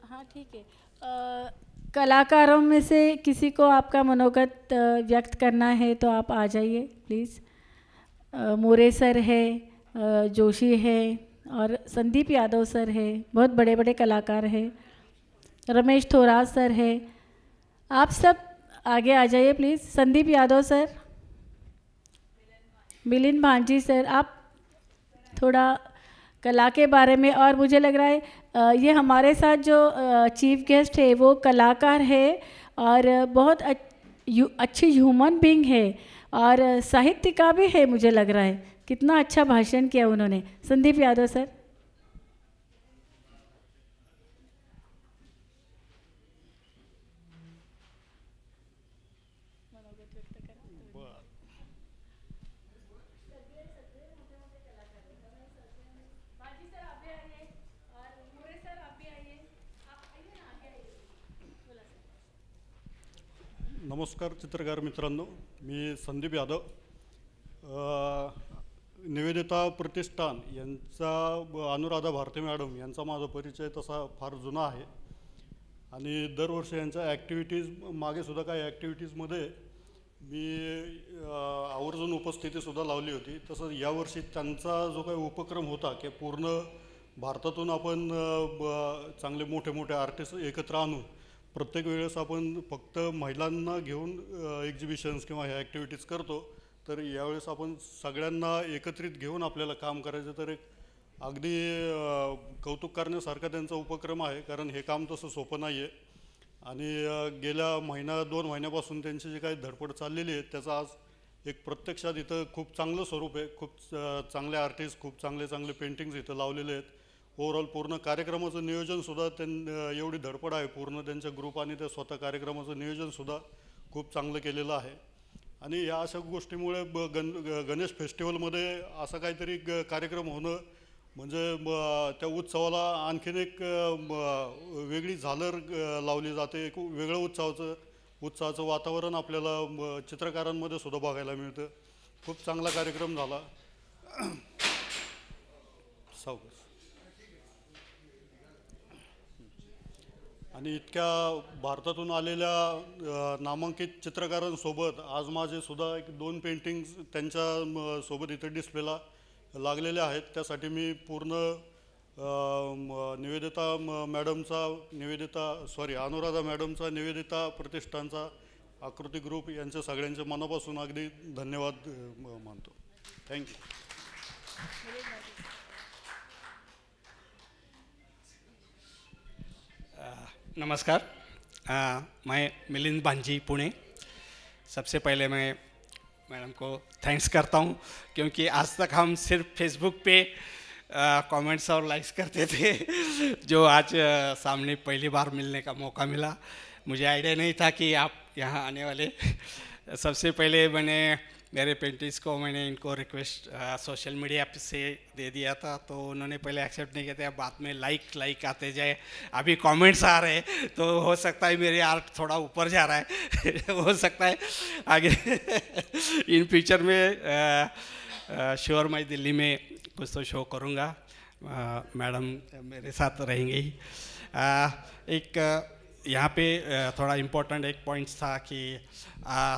हाँ ठीक है। कलाकारों में से किसी को आपका मनोगत व्यक्त करना है तो आप आ जाइए प्लीज़। मोरे सर है, जोशी है और संदीप यादव सर है, बहुत बड़े बड़े कलाकार हैं। रमेश थोराज सर है, आप सब आगे आ जाइए प्लीज़। संदीप यादव सर, मिलिंद भांजी सर, आप थोड़ा कला के बारे में। और मुझे लग रहा है ये हमारे साथ जो चीफ गेस्ट है वो कलाकार है और बहुत अच्छी ह्यूमन बीइंग है और साहित्य का भी है। मुझे लग रहा है कितना अच्छा भाषण किया उन्होंने। संदीप यादव सर। नमस्कार चित्रकार मित्रांनो, मी संदीप यादव। निवेदिता प्रतिष्ठान यांचा अनुराधा भारती मॅडम यांचा माझा परिचय तसा फार जुना आहे आणि दरवर्षी यांच्या ॲक्टिव्हिटीज मागे सुद्धा काही ॲक्टिव्हिटीजमध्ये मी आवर्जून उपस्थितीसुद्धा लावली होती। तसं यावर्षी त्यांचा जो काही उपक्रम होता की पूर्ण भारतातून आपण चांगले मोठे मोठे आर्टिस्ट एकत्र आणून प्रत्येक वेळेस आपण फक्त महिलांना घेऊन एक्झिबिशन्स किंवा ह्या ॲक्टिव्हिटीज करतो, तर यावेळेस आपण सगळ्यांना एकत्रित घेऊन आपल्याला काम करायचं। तर एक अगदी कौतुक करण्यासारखा त्यांचा उपक्रम आहे, कारण हे काम तसं सोपं नाही आहे आणि गेल्या 1-2 महिन्यापासून त्यांची जी काही धडपड चाललेली आहे त्याचा आज एक प्रत्यक्षात इथं खूप चांगलं स्वरूप आहे। खूप चांगले आर्टिस्ट, खूप चांगले पेंटिंग्स इथं लावलेले आहेत। ओव्हरऑल पूर्ण कार्यक्रमाचं नियोजनसुद्धा एवढी धडपड आहे पूर्ण त्यांच्या ग्रुप आणि ते स्वतः कार्यक्रमाचं नियोजनसुद्धा खूप चांगलं केलेलं आहे. आणि या अशा गोष्टीमुळे गणेश फेस्टिवलमध्ये असा काहीतरी कार्यक्रम होणं म्हणजे त्या उत्सवाला आणखीन एक वेगळी झालर लावली जाते. एक वेगळं उत्साहाचं वातावरण आपल्याला चित्रकारांमध्ये सुद्धा बघायला मिळतं. खूप चांगला कार्यक्रम झाला. सावकाश. आणि इतक्या भारतातून आलेल्या नामांकित चित्रकारांसोबत आज माझे सुद्धा एक 2 पेंटिंग्स त्यांच्या सोबत इथे डिस्प्लेला लागलेले आहेत. त्यासाठी मी पूर्ण अनुराधा मॅडमचा, निवेदिता प्रतिष्ठानचा, आकृती ग्रुप यांच्या सगळ्यांच्या मनापासून अगदी धन्यवाद मानतो. थँक्यू. नमस्कार, मैं मिलिंद बांजी पुणे. सबसे पहले मैं मैडम को थैंक्स करता हूँ क्योंकि आज तक हम सिर्फ फेसबुक पे कमेंट्स और लाइक्स करते थे, जो आज सामने पहली बार मिलने का मौका मिला. मुझे आइडिया नहीं था कि आप यहाँ आने वाले. सबसे पहले मेरे पेंटिंग्स को मैंने इनको रिक्वेस्ट सोशल मीडिया से दे दिया था, तो उन्होंने पहले एक्सेप्ट नहीं किया था. बाद में लाइक आते जाए, अभी कमेंट्स आ रहे हैं, तो हो सकता है मेरे आर्ट थोड़ा ऊपर जा रहा है. हो सकता है आगे इन फ्यूचर में श्योर मैं दिल्ली में कुछ तो शो करूँगा. मैडम मेरे साथ रहेंगे ही. एक यहाँ पे थोड़ा इम्पोर्टेंट एक पॉइंट्स था कि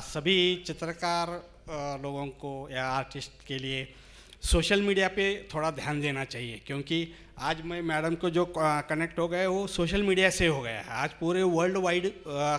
सभी चित्रकार लोगों को या आर्टिस्ट के लिए सोशल मीडिया पे थोड़ा ध्यान देना चाहिए, क्योंकि आज मैं मैडम को जो कनेक्ट हो गए वो सोशल मीडिया से हो गया है. आज पूरे वर्ल्ड वाइड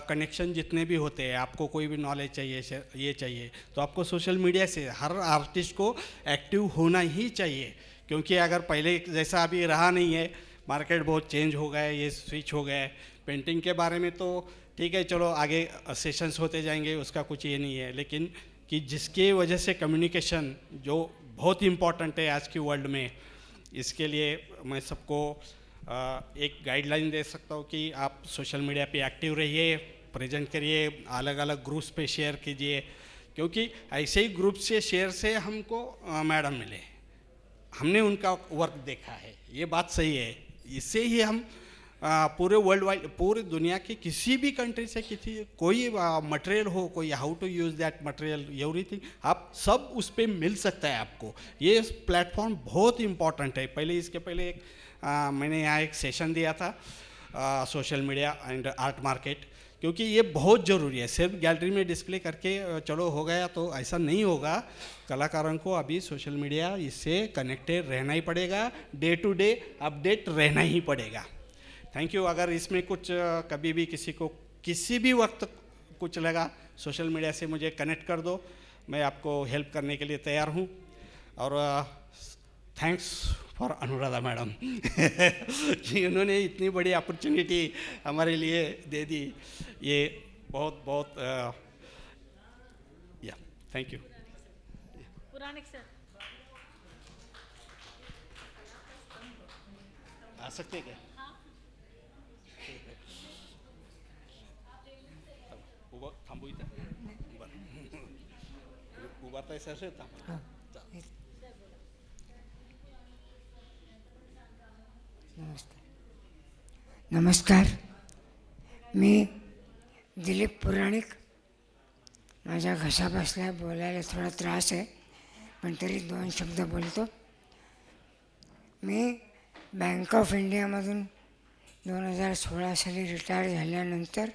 कनेक्शन जितने भी होते हैं, आपको कोई भी नॉलेज चाहिए, ये चाहिए, तो आपको सोशल मीडिया से हर आर्टिस्ट को एक्टिव होना ही चाहिए. क्योंकि अगर पहले जैसा अभी रहा नहीं है, मार्केट बहुत चेंज हो गया है, ये स्विच हो गया है. पेंटिंग के बारे में तो ठीक है, चलो आगे सेशंस होते जाएंगे, उसका कुछ ये नहीं है, लेकिन कि जिसके वजह से कम्युनिकेशन जो बहुत इम्पॉर्टेंट है आज की वर्ल्ड में, इसके लिए मैं सबको एक गाइडलाइन दे सकता हूँ कि आप सोशल मीडिया पे एक्टिव रहिए, प्रेजेंट करिए, अलग अलग ग्रुप्स पे शेयर कीजिए. क्योंकि ऐसे ही ग्रुप से शेयर से हमको मैडम मिले, हमने उनका वर्क देखा है, ये बात सही है. इससे ही हम पूरे वर्ल्ड वाइड, पूरी दुनिया की किसी भी कंट्री से कोई मटेरियल हो, कोई how to use that material, everything, आप सब उस पर मिल सकता है आपको. ये प्लेटफॉर्म बहुत इम्पॉर्टेंट है. इसके पहले मैंने यहाँ एक सेशन दिया था social media and art market, क्योंकि ये बहुत ज़रूरी है. सिर्फ गैलरी में डिस्प्ले करके चलो हो गया, तो ऐसा नहीं होगा. कलाकारों को अभी सोशल मीडिया इससे कनेक्टेड रहना ही पड़ेगा, डे टू डे अपडेट रहना ही पड़ेगा. Thank you. अगर इसमें कुछ कभी भी किसी को किसी भी वक्त कुछ लगा, सोशल मीडिया से मुझे कनेक्ट कर दो, मैं आपको हेल्प करने के लिए तैयार हूँ. और थैंक्स फॉर अनुराधा मैडम जी, उन्होंने इतनी बड़ी अपॉर्चुनिटी हमारे लिए दे दी. ये बहुत बहुत या थैंक यू. पुराणिक सर आ सकते क्या? थांबू इथं उभारता सर. नमस्कार, मी दिलीप पुराणिक. माझा घसा बसला, बोलायला थोडा त्रास आहे, पण तरी 2 शब्द बोलतो. मी बँक ऑफ इंडियामधून 2016 साली रिटायर झाल्यानंतर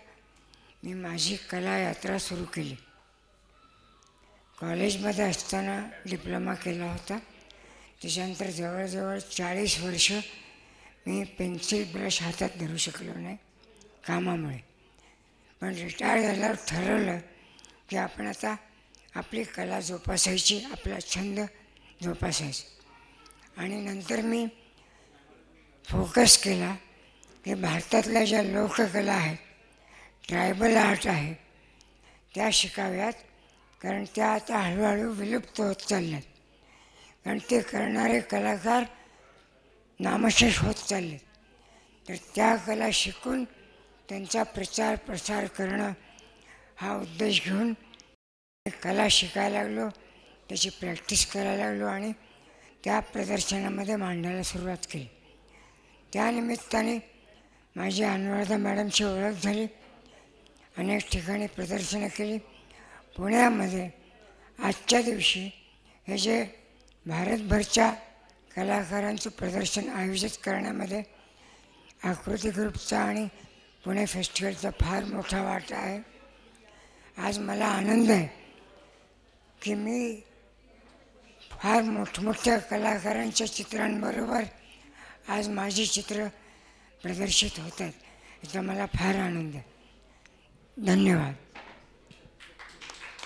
मी माझी कला यात्रा सुरू केली. कॉलेजमध्ये असताना डिप्लोमा केला होता. त्याच्यानंतर जवळजवळ 40 वर्ष मी पेन्सिल ब्रश हातात धरू शकलो नाही कामामुळे. पण रिटायर झाल्यावर ठरवलं की आपण आता आपली कला जोपासायची, आपला छंद जोपासायचा. आणि नंतर मी फोकस केला की भारतातल्या ज्या लोककला आहेत, ट्रायबल आर्ट आहे, त्या शिकाव्यात, कारण त्या आता हळूहळू विलुप्त होत चालल्यात. कारण ते करणारे कलाकार नामशेष होत चालले, तर त्या कला शिकून त्यांचा प्रचार प्रसार करणं हा उद्देश घेऊन कला शिकायला लागलो, त्याची प्रॅक्टिस करायला लागलो आणि त्या प्रदर्शनामध्ये मांडायला सुरुवात केली. त्यानिमित्ताने माझी अनुराधा मॅडमची ओळख झाली. अनेक ठिकाणी प्रदर्शनं केली. पुण्यामध्ये आजच्या दिवशी हे जे भारतभरच्या कलाकारांचं प्रदर्शन आयोजित करण्यामध्ये आकृती ग्रुपचा आणि पुणे फेस्टिवलचा फार मोठा वाटा आहे. आज मला आनंद आहे की मी फार मोठमोठ्या कलाकारांच्या चित्रांबरोबर आज माझी चित्र प्रदर्शित होत आहेत, याचा मला फार आनंद आहे. धन्यवाद.